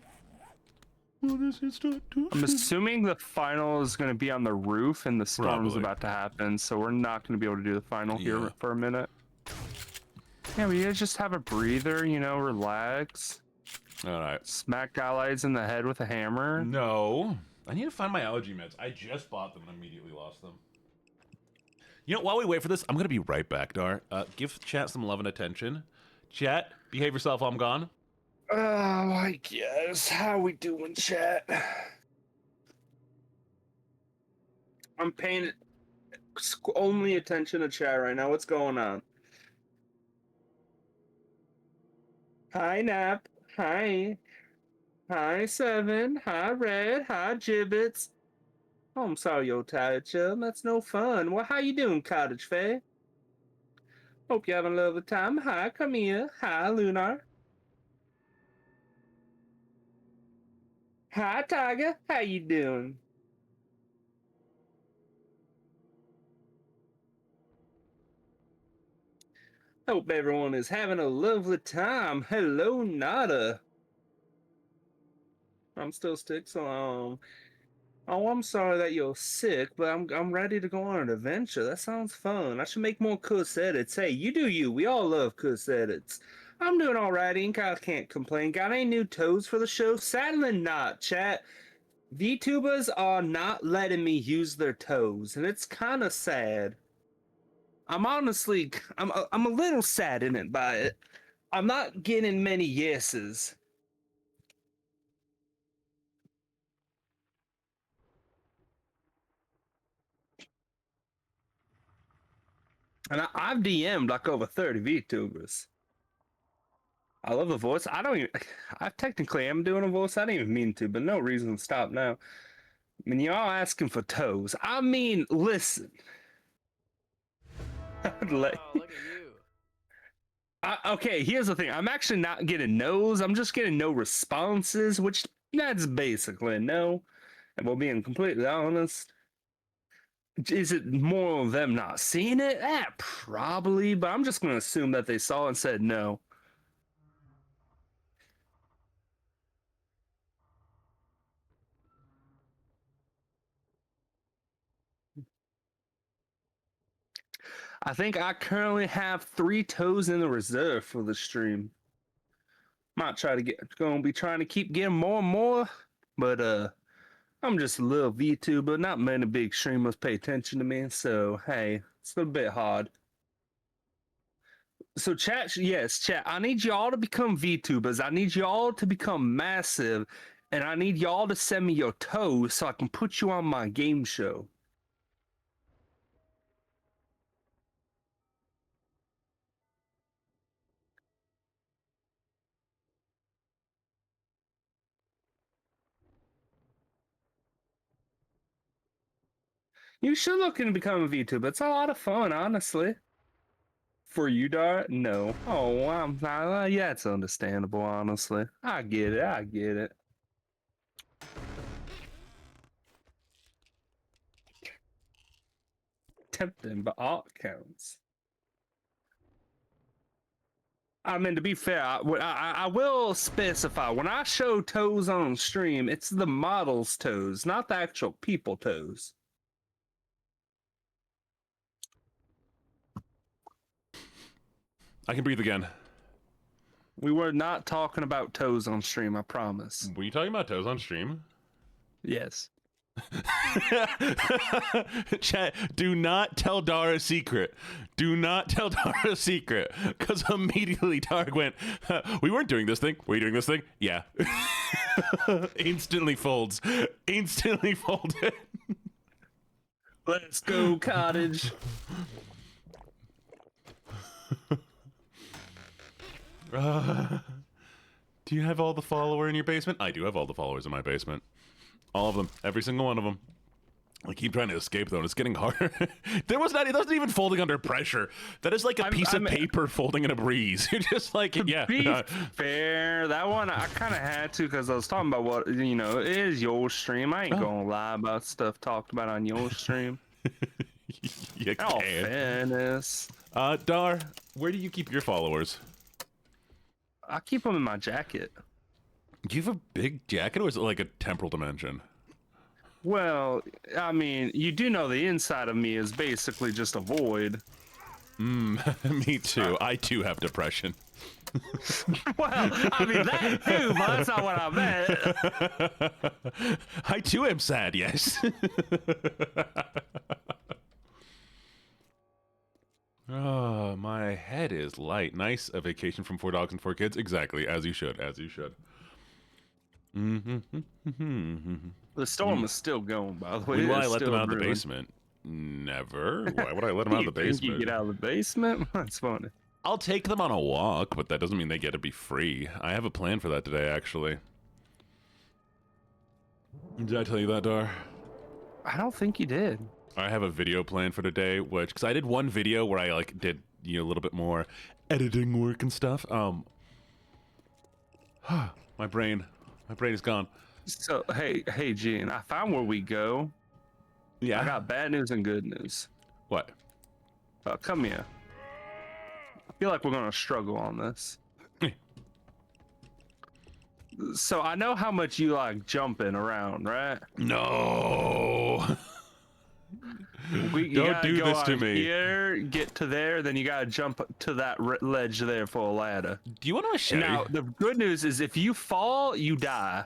Well, this is not too I'm assuming the final is going to be on the roof and the storm's Probably. about to happen, so we're not going to be able to do the final Yeah. here for a minute. Yeah, we guys just have a breather, you know, relax. All right. Smack allies in the head with a hammer. No. I need to find my allergy meds. I just bought them and immediately lost them. You know, while we wait for this, I'm going to be right back, Dar. Give chat some love and attention. Chat, behave yourself while I'm gone. Oh, I guess. How we doing, chat? I'm paying only attention to chat right now. What's going on? Hi, Nap. Hi. Hi, Seven. Hi, Red. Hi, Gibbets. Oh, I'm sorry you're tired, chum. That's no fun. Well, how you doing, Cottage Fae? Hope you're having a lovely time. Hi, Camilla. Hi, Lunar. Hi, Tiger. How you doing? Hope everyone is having a lovely time. Hello, Nada. I'm still sick, so oh, I'm sorry that you're sick, but I'm ready to go on an adventure. That sounds fun. I should make more cuss edits. Hey, you do you. We all love cuss edits. I'm doing all right, Ink. I can't complain. Got any new toes for the show? Sadly not, chat. VTubers are not letting me use their toes, and it's kind of sad. I'm honestly, I'm a little saddened by it. I'm not getting many yeses. And I've DM'd like over 30 VTubers. I love the voice. I technically am doing a voice. I didn't even mean to, but no reason to stop now. I mean, y'all asking for toes. I mean, listen. Oh, look at you. Okay, here's the thing. I'm actually not getting no's. I'm just getting no responses, which that's basically a no. And we're being completely honest. Is it more of them not seeing it? Probably, but I'm just going to assume that they saw and said no. I think I currently have 3 toes in the reserve for the stream. Might gonna be trying to keep getting more and more, but I'm just a little VTuber. Not many big streamers pay attention to me, so hey, it's a bit hard. So chat, yes, chat. I need y'all to become VTubers. I need y'all to become massive, and I need y'all to send me your toes so I can put you on my game show. You should look into becoming a VTuber. It's a lot of fun, honestly. For you, Dar? No. Oh, yeah, it's understandable, honestly. I get it. I get it. Tempting, but all counts. I mean, to be fair, I will specify, when I show toes on stream, it's the model's toes, not the actual people toes. I can breathe again. We were not talking about toes on stream, I promise. Were you talking about toes on stream? Yes. Chat, do not tell Dar a secret. Do not tell Dar a secret. Because immediately Dar went, we weren't doing this thing. Were you doing this thing? Yeah. Instantly folds. Instantly folded. Let's go, cottage. Do you have all the follower in your basement? I do have all the followers in my basement. All of them. Every single one of them. I keep trying to escape though, and it's getting harder. It wasn't even folding under pressure. That is like a piece of paper folding in a breeze. You're just like, yeah. Be fair, that one I kind of had to because I was talking about what, you know, it is your stream. I ain't gonna lie about stuff talked about on your stream. You All can. fairness. Dar, where do you keep your followers? I keep them in my jacket. Do you have a big jacket, or is it like a temporal dimension? Well, I mean, you do know the inside of me is basically just a void. Me too. I too have depression. Well, I mean that too, but that's not what I meant. I too am sad, yes. Oh, my head is light. Nice. A vacation from 4 dogs and 4 kids. Exactly. As you should. As you should. The storm is still going, by the way. When will I It's let them still out of the brewing. basement? Never. Why would I let them out You of the think basement? You get out of the basement? That's funny. I'll take them on a walk, but that doesn't mean they get to be free. I have a plan for that today, actually. Did I tell you that, Dar? I don't think you did. I have a video plan for today, which, because I did one video where I like did a little bit more editing work and stuff. My brain is gone. So hey, Gene, I found where we go. Yeah. I got bad news and good news. What? Come here. I feel like we're gonna struggle on this. So I know how much you like jumping around, right? No. You Don't gotta do go this to out me. Here, get to there, then you gotta jump to that ledge there for a ladder. Do you want a machete? Now the good news is if you fall, you die.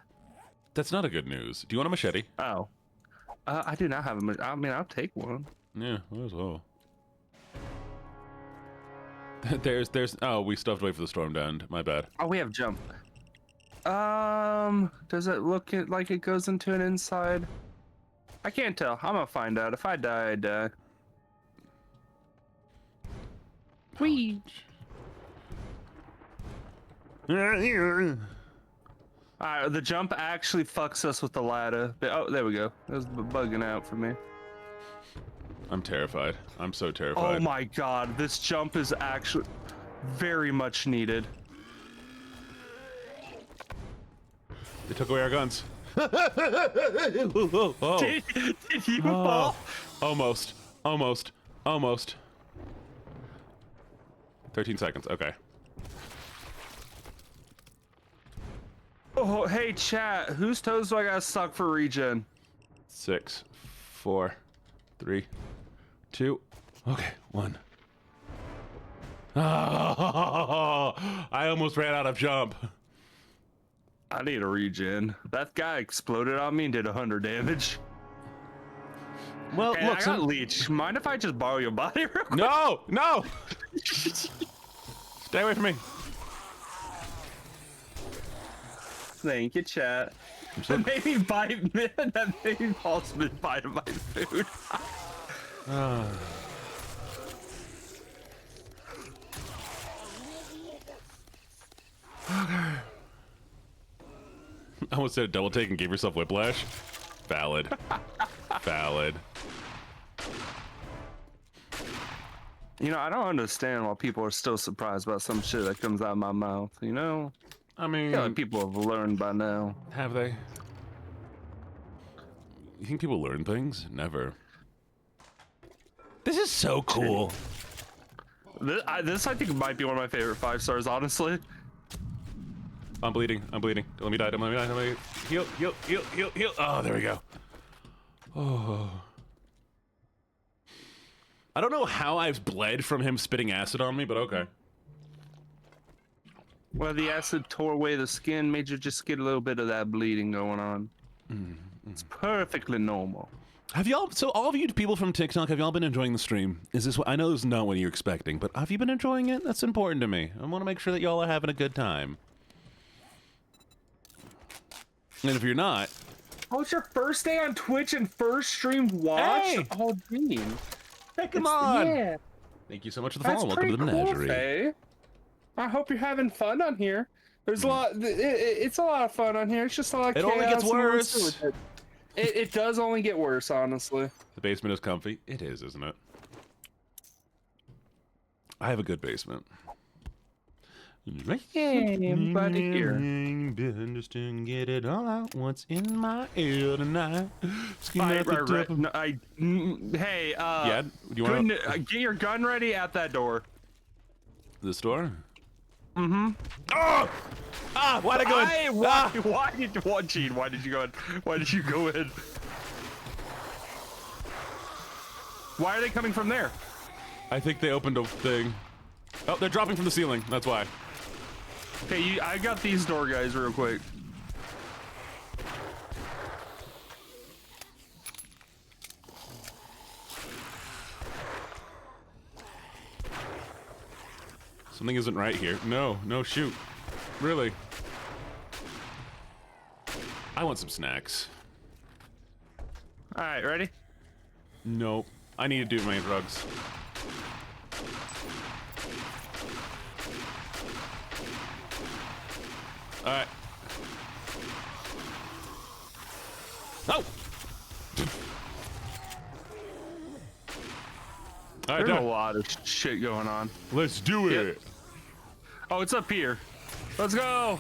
That's not a good news. Do you want a machete? Oh, I do not have a. I mean, I'll take one. Yeah, might as well. There's. Oh, we still have to wait for the storm to end. My bad. Oh, we have jump. Does it look like it goes into an inside? I can't tell. I'm gonna find out. If I die, I die. Whee! Alright, the jump actually fucks us with the ladder. Oh, there we go. It was bugging out for me. I'm terrified. I'm so Oh terrified. my god, this jump is actually very much needed. They took away our guns. Oh. Did you fall? Almost. 13 seconds. Okay. Oh, hey chat, whose toes do I gotta suck for regen? 6, 4, 3, 2. Okay, 1. Oh, I almost ran out of jump. I need a regen. That guy exploded on me and did 100 damage. Well, Hey, look, I got leech. Mind if I just borrow your body real quick? No! Stay away from me. Thank you, chat. That made me bite. That made me pulse me bite my food. I almost said a double take and gave yourself whiplash. Valid. Valid. You know, I don't understand why people are still surprised about some shit that comes out of my mouth. You know, I mean, I feel like people have learned by now. have they? You think people learn things? Never. This is so cool. This I think might be one of my favorite 5 stars, honestly. I'm bleeding. Don't let me die. Don't let me die. Heal. Oh, there we go. Oh. I don't know how I've bled from him spitting acid on me, but okay. Well, the acid tore away the skin, made you just get a little bit of that bleeding going on. It's perfectly normal. Have y'all, so all of you people from TikTok, have y'all been enjoying the stream? Is this what, I know this is not what you're expecting, but have you been enjoying it? That's important to me. I want to make sure that y'all are having a good time. And if you're not, Oh, it's your first day on Twitch and first streamed watch? Hey! Oh, Gene. Hey, come on! Yeah. Thank you so much for the That's follow. Welcome to the pretty cool, menagerie. Faye. I hope you're having fun on here. There's a lot. It's a lot of fun on here. It's just a lot of It chaos. only gets and worse. what's with it. It does only get worse, honestly. The basement is comfy. It is, isn't it? I have a good basement. Hey, buddy here. Just to get it all out what's in my ear tonight. Hey, Yeah, do you want to get your gun ready at that door. the store? Mm-hmm. Oh! Ah! Why'd I go in? Hey, why did Gene? Why did you go in? Why did you go in? Why are they coming from there? I think they opened a thing. Oh, they're dropping from the ceiling. That's why. Okay, I got these door guys real quick. Something isn't right here. No, shoot. Really? I want some snacks. All right, ready? Nope. I need to do my drugs. Alright. Oh! Alright, There's a done. lot of shit going on. Let's do it. Oh, it's up here. Let's go.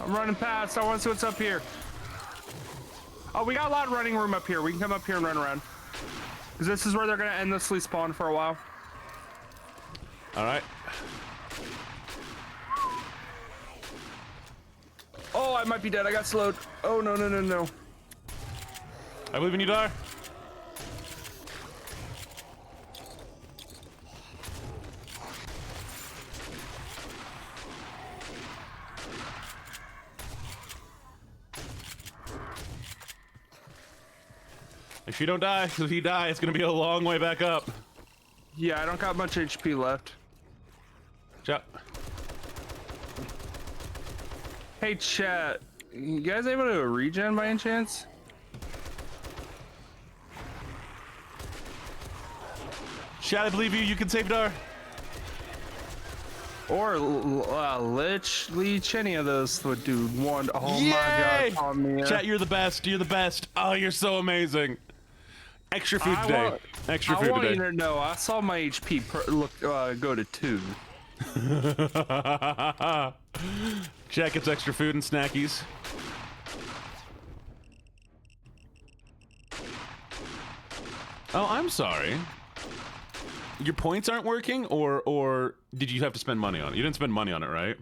I'm running past. I want to see what's up here. Oh, we got a lot of running room up here. We can come up here and run around. Because this is where they're going to endlessly spawn for a while. Alright. Oh, I might be dead. I got slowed. Oh, no. I believe in you, Dar. If you don't die, because if you die, it's going to be a long way back up. Yeah, I don't got much HP left. Chat. Hey, chat. You guys able to regen by any chance? Chat, I believe you. You can save Dar. Or Leech, any of those would do one. Oh Yay! my god, Tommy. Chat, you're the best. You're the best. Oh, you're so amazing. Extra food today. Extra food I want today. you to know, I saw my HP go to 2. Chat gets extra food and snackies. Oh, I'm sorry. Your points aren't working, or did you have to spend money on it? You didn't spend money on it, right?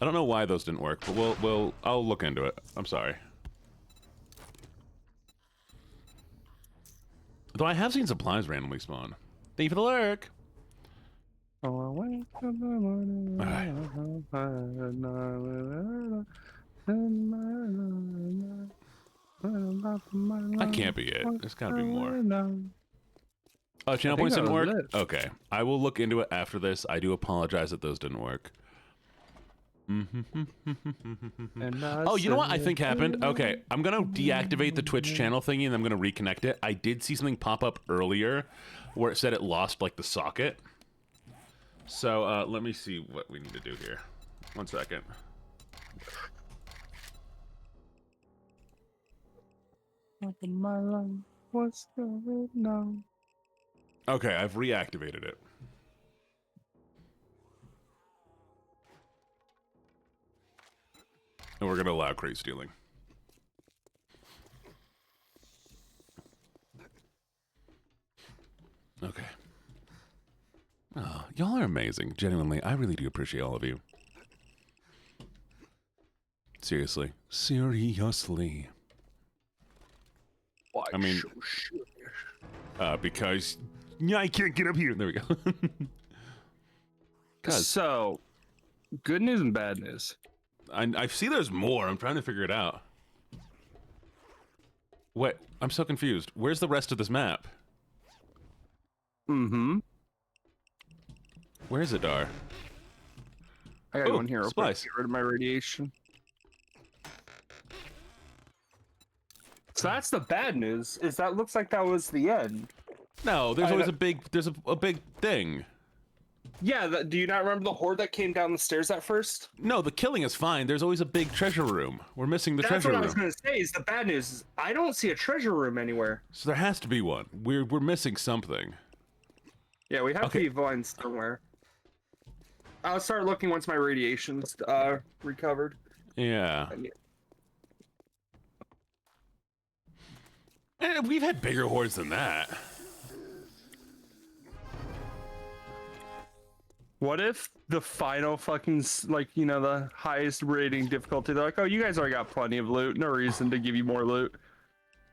I don't know why those didn't work, but I'll look into it. I'm sorry. Though I have seen supplies randomly spawn. Thank you for the lurk. That can't be it. There's gotta be more. Oh, channel points didn't work? Okay. I will look into it after this. I do apologize that those didn't work. Oh, you know what I think happened? Okay, I'm gonna deactivate the Twitch channel thingy and I'm gonna reconnect it. I did see something pop up earlier where it said it lost, like, the socket. So, let me see what we need to do here. 1 second. What's going on? Okay, I've reactivated it. And we're gonna allow crate stealing. Okay. Oh, y'all are amazing. Genuinely, I really do appreciate all of you. Seriously. Seriously. Why I mean, because yeah, I can't get up here. There we go. So, good news and bad news. I see there's more. I'm trying to figure it out. What? I'm so confused. Where's the rest of this map? Mm-hmm. Where is it, Dar? I got one here real quick. supplies. Get rid of my radiation. So that's the bad news. Is that looks like that was the end. No, there's always a big thing. Yeah. Do you not remember the horde that came down the stairs at first? No, the killing is fine. There's always a big treasure room. We're missing the That's treasure what room. I was gonna say. Is the bad news? Is I don't see a treasure room anywhere. So there has to be one. We're missing something. Yeah, we have to be blind somewhere. I'll start looking once my radiation's recovered. Yeah. And we've had bigger hordes than that. What if the final fucking, like, you know, the highest rating difficulty, they're like, oh, you guys already got plenty of loot. No reason to give you more loot.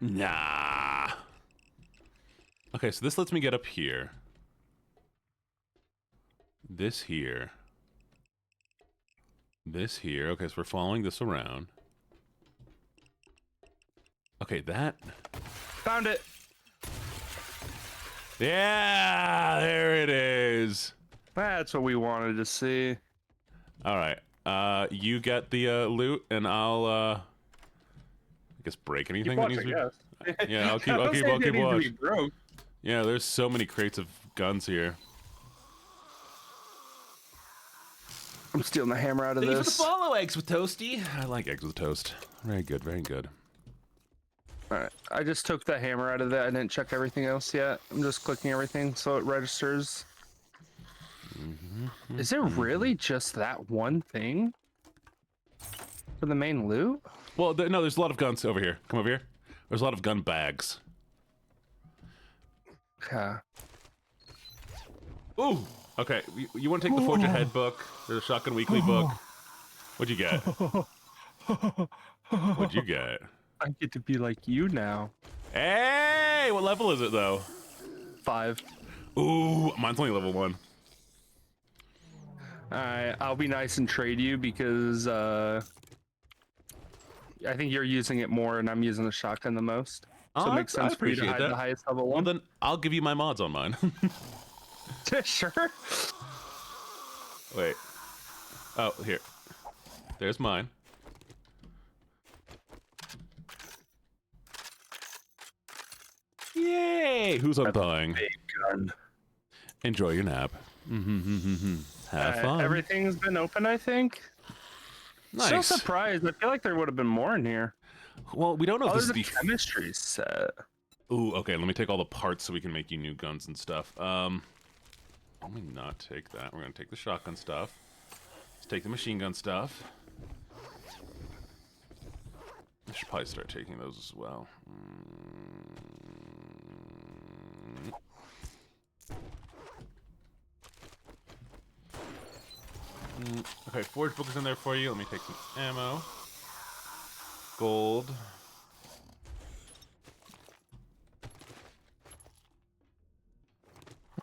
Nah. Okay, so this lets me get up here. This here. This here. Okay, so we're following this around. Okay, that. Found it. Yeah, there it is. That's what we wanted to see. All right. You get the loot, and I'll I guess break anything that needs to be. Yeah, I'll keep watch. Yeah, there's so many crates of guns here. I'm stealing the hammer out of Thank you for the this. follow, Eggs with Toasty. I like Eggs with Toast. Very good, very good. Alright, I just took the hammer out of that. I didn't check everything else yet. I'm just clicking everything so it registers. Is it really just that one thing for the main loot? Well, no, there's a lot of guns over here. Come over here. There's a lot of gun bags. Okay. Ooh. Okay, you want to take the Forge Ahead book? There's a Shotgun Weekly book. What'd you get? What'd you get? I get to be like you now. Hey, what level is it though? 5. Ooh, mine's only level 1. Alright, I'll be nice and trade you because I think you're using it more and I'm using the shotgun the most. So it makes sense for you to hide the highest level one. Well, then I'll give you my mods on mine. Sure. Wait. Oh, here. There's mine. Yay! Who's unthawing? Big gun. Enjoy your nap. Have fun. Everything's been open, I think. Nice. So surprised. I feel like there would have been more in here. Well, we don't know if this is the chemistry set. Ooh, okay. Let me take all the parts so we can make you new guns and stuff. Let me not take that. We're gonna take the shotgun stuff. Let's take the machine gun stuff. I should probably start taking those as well. Okay, Forge book is in there for you. Let me take some ammo. Gold.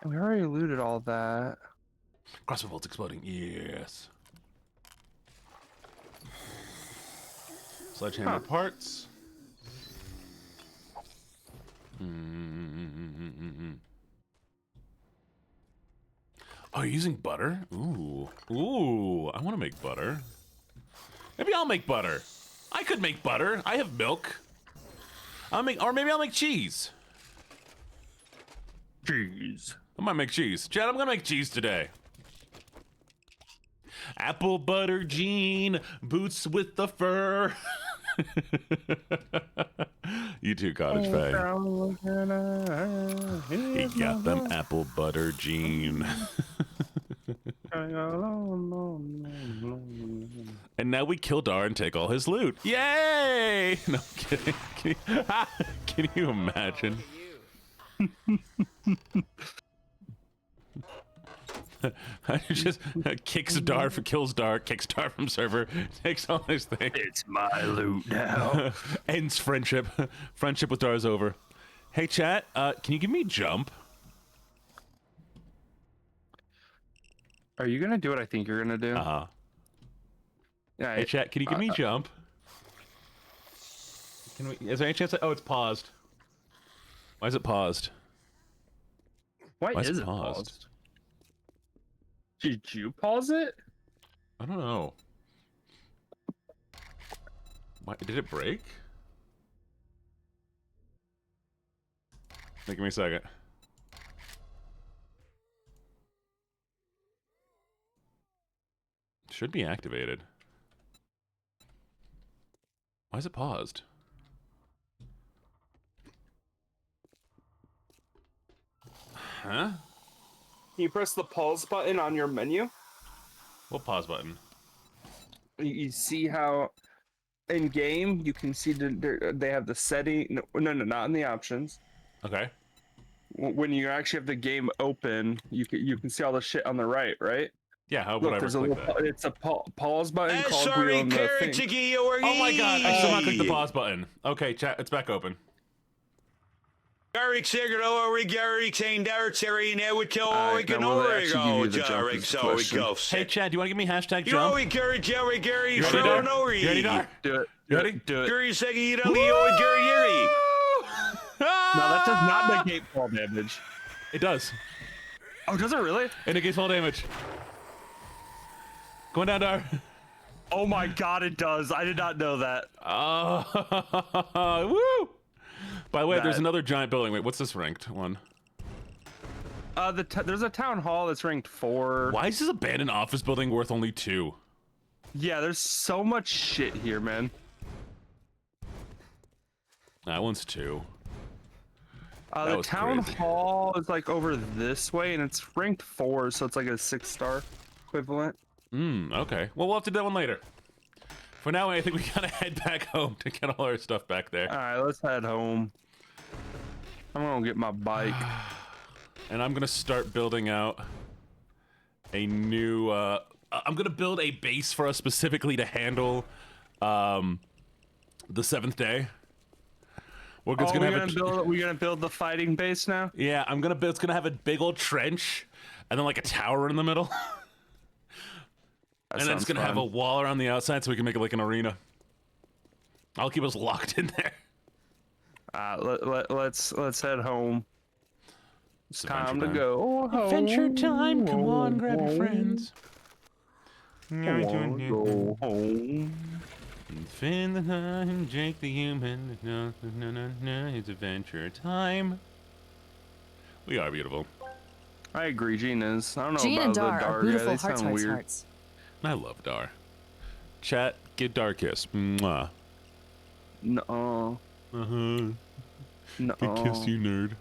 We already looted all that. Crossbow bolts exploding. Yes. Sledgehammer parts. Oh, you're using butter? Ooh. Ooh, I want to make butter. Maybe I'll make butter. I could make butter. I have milk. Or maybe I'll make cheese. Cheese. I might make cheese. Chad, I'm gonna make cheese today. Apple butter Gene, boots with the fur. You too, Cottage Faye. He got them apple butter Gene. And now we kill Dar and take all his loot. Yay! No, I'm kidding. Can you imagine? Just kicks Dar, kills Dar, kicks Dar from server, takes all his things. It's my loot now. Ends friendship. Friendship with Dar is over. Hey, chat, can you give me jump? Are you gonna do what I think you're gonna do? Uh-huh. Yeah. Hey, chat, can you give me jump? Is there any chance that... Oh, it's paused. Why is it paused? Why is it paused? Did you pause it? I don't know. Why, did it break? Give me a second. Should be activated. Why is it paused? Huh? Can you press the pause button on your menu? What pause button? You see how in game you can see they have the setting. No, not in the options. Okay. When you actually have the game open, you can see all the shit on the right, right? Yeah, how would Look, I there's a click little, that? it's a pause button called sorry, wheel on the carrot thing. chicky, Oh my god, I still not clicked the pause button. Okay, chat, it's back open. Gary Sigurdo, Gary Kane, Derek Terry, now we tell Alright, we can now we'll actually give you the Derek, jump so we question. go. Hey, Chad, do you want to give me hashtag You know, jump? Gary, Jerry, Gary, You ready, so Dar? no, You ready, Dar? Do it. You ready? Do it. Gary Siggy, Gary. No, that does not negate fall damage. It does. Oh, does it really? It negates fall damage. Going down, Dar. Oh my god, it does. I did not know that. Oh, woo! By the way, there's another giant building. Wait, what's this ranked one? There's a town hall that's ranked 4. Why is this abandoned office building worth only 2? Yeah, there's so much shit here, man. That one's 2. That The was town crazy. hall is like over this way, and it's ranked 4, so it's like a 6-star equivalent. Okay. Well, we'll have to do that one later. For now, I think we gotta head back home to get all our stuff back there. All right, let's head home. I'm gonna get my bike. And I'm gonna start building out a new, I'm gonna build a base for us specifically to handle, the 7th day. We're just gonna have we're gonna build the fighting base now. Yeah, I'm gonna build. It's gonna have a big old trench, and then like a tower in the middle, and then it's gonna have a wall around the outside so we can make it like an arena. I'll keep us locked in there. Let's head home. It's Time to adventure go home. Adventure time. Come on, grab your friends. Go home. Finn the Hun, Jake the Human. No, it's adventure time. We are beautiful. I agree, Gene is. I don't know Gene about and the Dar Dar are guy. beautiful They hearts, sound hearts, weird. hearts. I love Dar. Chat, give Dar a kiss. Mwah. No. Uh-huh. No. Good kiss, you nerd.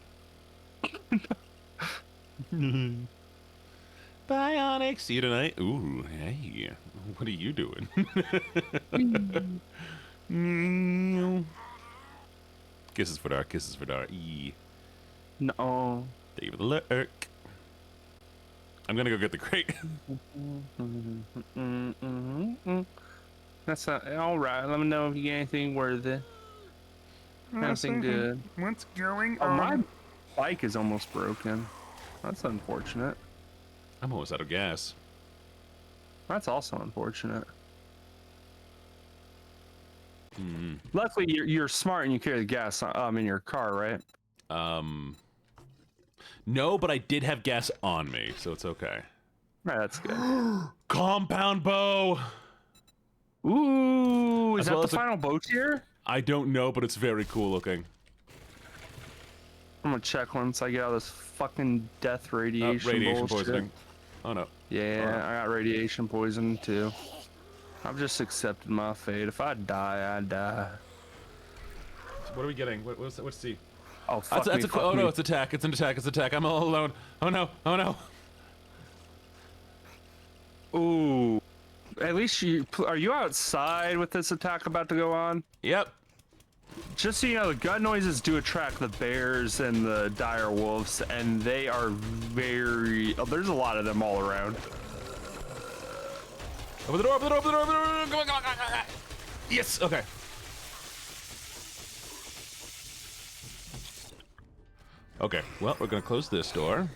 Bionic, see you tonight. Ooh, hey. What are you doing? Kisses for Dar, kisses for Dar. Yee. No. Thank you for the lurk. I'm gonna go get the crate. That's all right. Let me know if you get anything worthy. Nothing good. What's going Oh, my on? bike is almost broken. That's unfortunate. I'm almost out of gas. That's also unfortunate. Hmm. Luckily, you're smart and you carry the gas in your car, right? No, but I did have gas on me, so it's okay. Right, that's good. Compound bow! Ooh, is As that well the as a- final bow tier? I don't know, but it's very cool looking. I'm gonna check once I get out of this fucking death radiation, Radiation bullshit. poisoning. Oh no. Yeah, I got radiation poison too. I've just accepted my fate. If I die, I die. What are we getting? What's the... Oh, fuck me, fuck oh me. no, it's attack. It's an attack. It's attack. I'm all alone. Oh no. Oh no. Ooh. At least are you outside with this attack about to go on? Yep. Just so you know, the gun noises do attract the bears and the dire wolves, and they are very... Oh, there's a lot of them all around. Open the door, open the door, open the door, open the door. Come on, come on, come on, come on. Yes, okay. Okay, well, we're gonna close this door.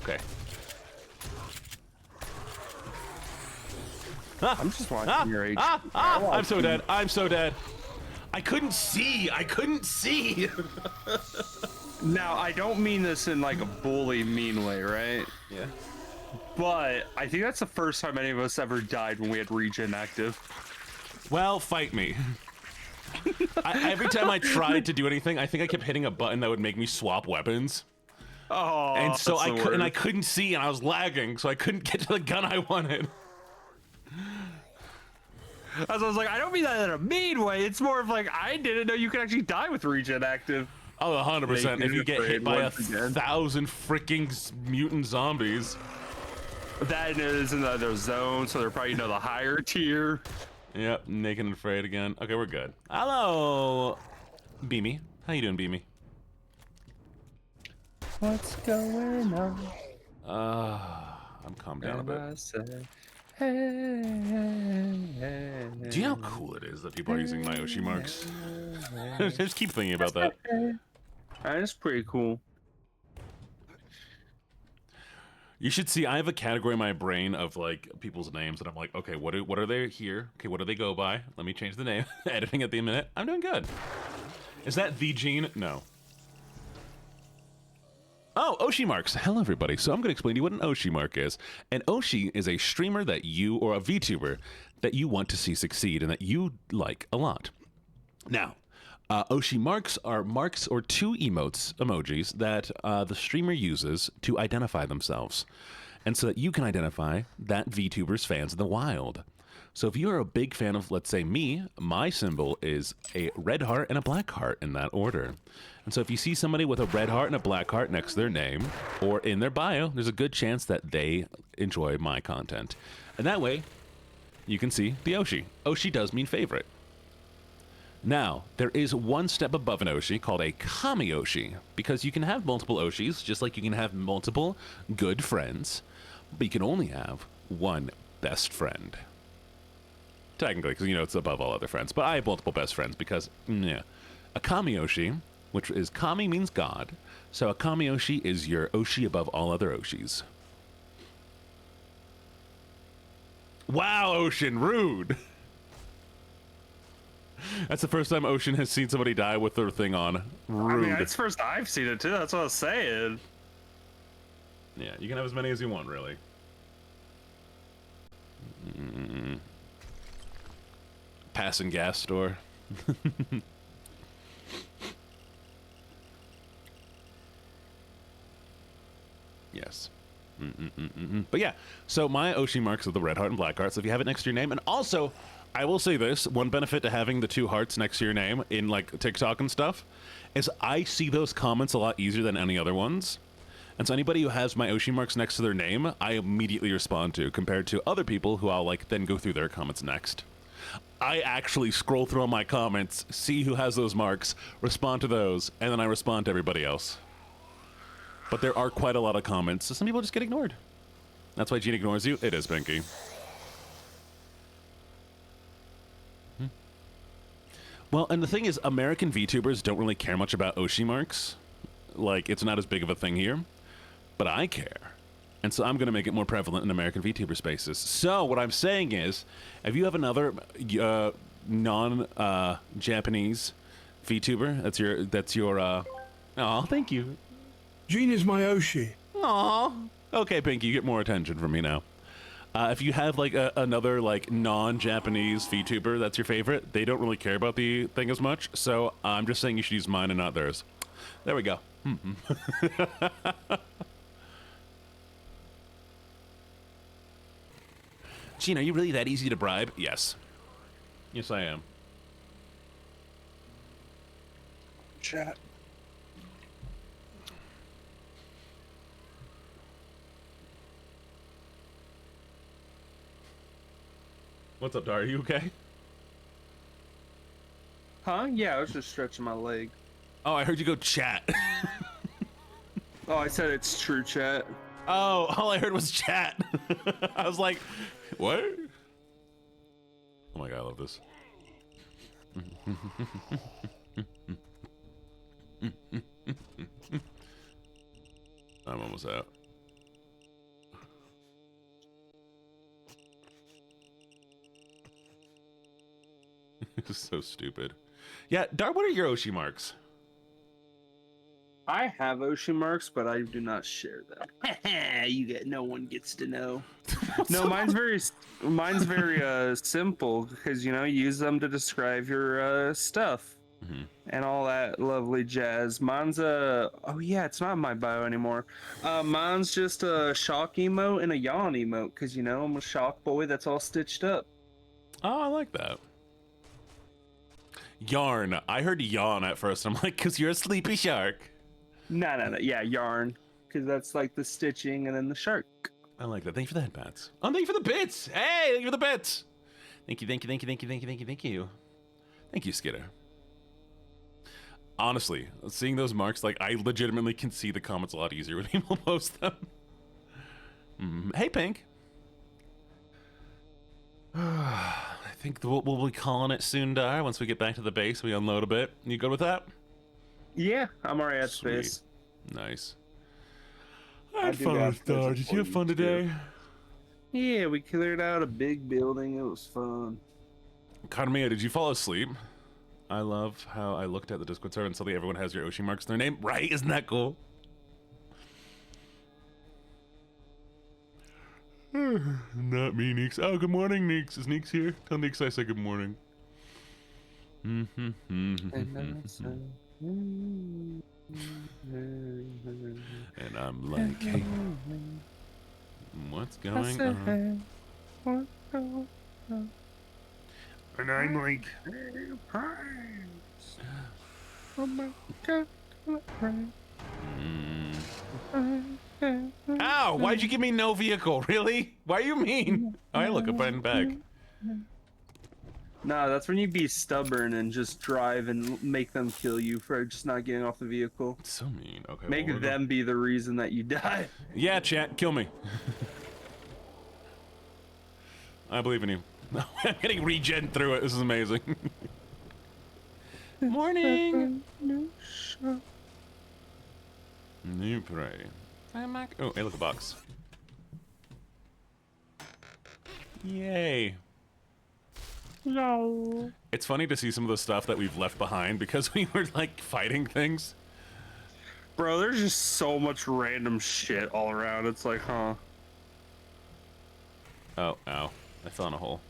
Okay. I'm just watching your age. I'm so dead. I'm so dead. I couldn't see. I couldn't see. Now, I don't mean this in like a bully mean way, right? Yeah. but I think that's the first time any of us ever died when we had regen active. Well, fight me. Every time I tried to do anything, I think I kept hitting a button that would make me swap weapons. Oh, And so that's I couldn't see, and I was lagging, so I couldn't get to the gun I wanted. As I was like, I don't mean that in a mean way. It's more of like, I didn't know you could actually die with regen active. Oh, 100%. If you get hit by 1,000 freaking mutant zombies. That is in the other zone, so they're probably, the higher tier. Yep, naked and afraid again. Okay, we're good. Hello, Beamy. How you doing, Beamy? What's going on? I'm calmed down a bit. Said, Do you know how cool it is that people are using my Oshi marks? Just keep thinking about that. That's pretty cool. You should see, I have a category in my brain of like people's names, and I'm like, okay, what are they here? Okay, what do they go by? Let me change the name. Editing at the minute. I'm doing good. Is that the Gene? No. Oh, Oshi marks. Hello, everybody. So I'm going to explain to you what an Oshi mark is. An Oshi is a streamer that you, or a VTuber, that you want to see succeed and that you like a lot. Now, Oshi marks are marks or two emojis that the streamer uses to identify themselves, and so that you can identify that VTuber's fans in the wild. So if you are a big fan of, let's say, me, my symbol is a red heart and a black heart in that order. And so if you see somebody with a red heart and a black heart next to their name or in their bio, there's a good chance that they enjoy my content. And that way, you can see the Oshi. Oshi does mean favorite. Now, there is one step above an Oshi called a Kami Oshi, because you can have multiple Oshis, just like you can have multiple good friends, but you can only have one best friend. Technically, because, it's above all other friends, but I have multiple best friends because, yeah. A Kami Oshi, which is Kami means God, so a Kami Oshi is your Oshi above all other Oshis. Wow, Ocean, rude! That's the first time Ocean has seen somebody die with their thing on. Rude. I mean, that's the first I've seen it, too. That's what I was saying. Yeah, you can have as many as you want, really. Passing gas store. Yes. But yeah, so my Oshi marks are the red heart and black heart, so if you have it next to your name, and also, I will say this, one benefit to having the two hearts next to your name in like TikTok and stuff, is I see those comments a lot easier than any other ones. And so anybody who has my Oshi marks next to their name, I immediately respond to, compared to other people who I'll like then go through their comments next. I actually scroll through all my comments, see who has those marks, respond to those, and then I respond to everybody else. But there are quite a lot of comments, so some people just get ignored. That's why Gene ignores you. It is Pinky. Well, and the thing is, American VTubers don't really care much about Oshi marks. Like, it's not as big of a thing here. But I care. And so I'm going to make it more prevalent in American VTuber spaces. So what I'm saying is, if you have another non-Japanese VTuber, that's your, oh, thank you. Gene is my Oshi. Aw. Okay, Pinky, you get more attention from me now. If you have like another like non-Japanese VTuber that's your favorite, they don't really care about the thing as much. So I'm just saying you should use mine and not theirs. There we go. Gene, are you really that easy to bribe? Yes. Yes, I am. Chat. What's up, Dar? Are you okay? Huh? Yeah, I was just stretching my leg. Oh, I heard you go chat. Oh, I said it's true chat. Oh, all I heard was chat. I was like, what? Oh my god, I love this. I'm almost out. This is so stupid. Yeah, Dar, what are your Oshi marks? I have ocean marks, but I do not share them. No one gets to know. No, mine's very simple because you use them to describe your stuff and all that lovely jazz. Mine's oh yeah, it's not in my bio anymore. Mine's just a shock emote and a yawn emote because I'm a shock boy that's all stitched up. Oh, I like that. Yarn. I heard yawn at first. I'm like, because you're a sleepy shark. No. Yeah, yarn. Because that's like the stitching and then the shark. I like that. Thank you for the headbats. Oh, thank you for the bits. Hey, thank you for the bits. Thank you. Thank you, Skitter. Honestly, seeing those marks, like, I legitimately can see the comments a lot easier when people post them. Hey, Pink. I think we'll be calling it soon, Dar. Once we get back to the base, we unload a bit. You good with that? Yeah, I'm already at Sweet. space. Nice. I had do fun got with Dar. space Did you have fun for you, today? Yeah, we cleared out a big building. It was fun. Carmia, did you fall asleep? I love how I looked at the Discord server and suddenly everyone has your Oshi marks in their name. Right? Isn't that cool? Not me, Neeks. Oh, good morning, Neeks. Is Neeks here? Tell Neeks I say good morning. And I'm like, hey, what's going on? And I'm like, Ow! Why'd you give me no vehicle? Really? Why you mean? Oh, I look up and back. No, that's when you be stubborn and just drive and make them kill you for just not getting off the vehicle. So mean. Okay. Make well, them be the reason that you die. Yeah, chat, kill me. I believe in you. I'm getting regen through it. This is amazing. Morning. New prey. Oh, hey, look, a box. Yay. No. It's funny to see some of the stuff that we've left behind because we were like fighting things. Bro, there's just so much random shit all around. It's like, huh? Oh, ow. I fell in a hole.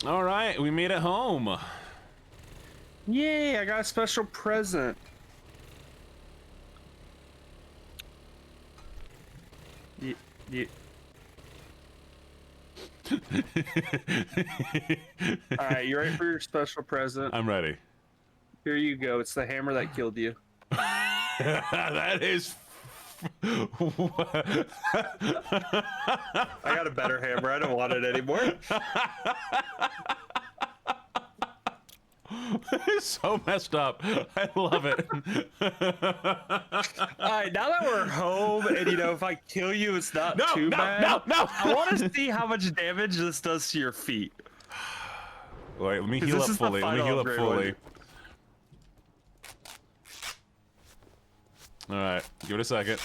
All right, we made it home. Yay, I got a special present. Yeah. All right, you ready for your special present? I'm ready. Here you go. It's the hammer that killed you. That is. I got a better hammer. I don't want it anymore. It's so messed up. I love it. All right, now that we're home, and if I kill you, it's not too bad. No. I want to see how much damage this does to your feet. Wait, let me heal up fully. All right, give it a second.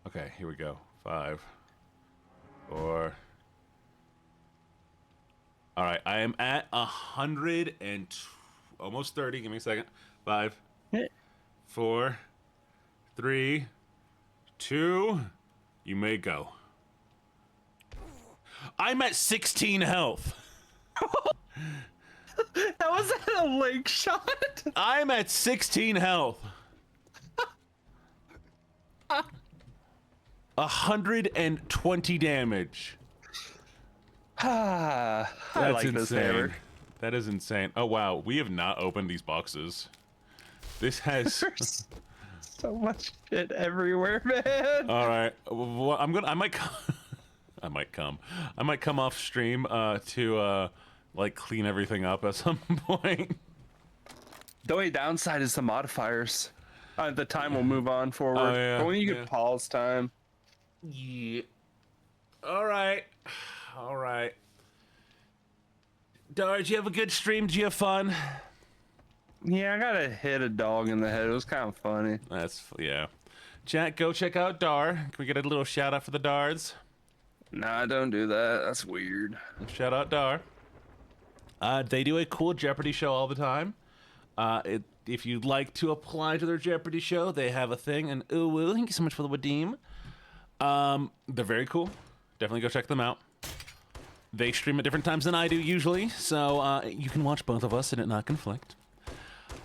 Okay, here we go. 5, 4. All right, I am at 100 and almost 30. Give me a second. 5, 4, 3, 2. You may go. I'm at 16 health. That was a link shot. I'm at 16 health. 120 damage. I That's like insane. this hammer. That is insane. Oh wow, we have not opened these boxes. This has There's so much shit everywhere, man. All right, well, I might come off stream to like clean everything up at some point. The only downside is the modifiers. The time will move on forward. Oh, yeah, But when you get pause time. Yeah. All right. Dar, did you have a good stream? Did you have fun? Yeah, I gotta hit a dog in the head. It was kind of funny. Yeah. Chat, go check out Dar. Can we get a little shout out for the Dards? Nah, don't do that. That's weird. Shout out Dar. They do a cool Jeopardy show all the time. If you'd like to apply to their Jeopardy show, they have a thing. And ooh, thank you so much for the redeem. They're very cool. Definitely go check them out. They stream at different times than I do usually, so you can watch both of us and it not conflict.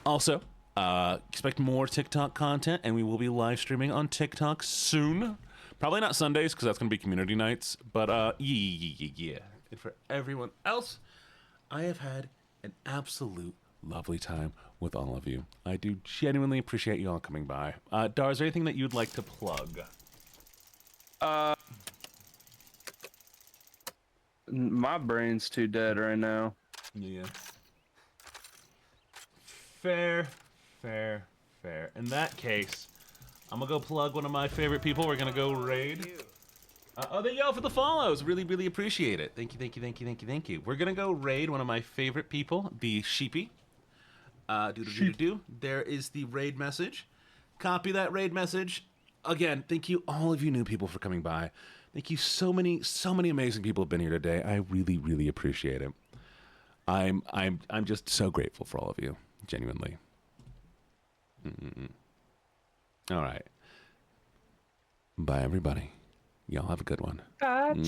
Also, expect more TikTok content, and we will be live streaming on TikTok soon. Probably not Sundays, because that's going to be community nights, but yeah. And for everyone else, I have had an absolute lovely time with all of you. I do genuinely appreciate you all coming by. Dar, is there anything that you'd like to plug? My brain's too dead right now. Yeah. Fair. In that case, I'm gonna go plug one of my favorite people. We're gonna go raid. Thank you all for the follows. Really appreciate it. Thank you. We're gonna go raid one of my favorite people, the Sheepy. There is the raid message. Copy that raid message. Again, thank you all of you new people for coming by. Thank you. So many amazing people have been here today. I really appreciate it. I'm just so grateful for all of you, genuinely. All right. Bye, everybody. Y'all have a good one. Gotcha.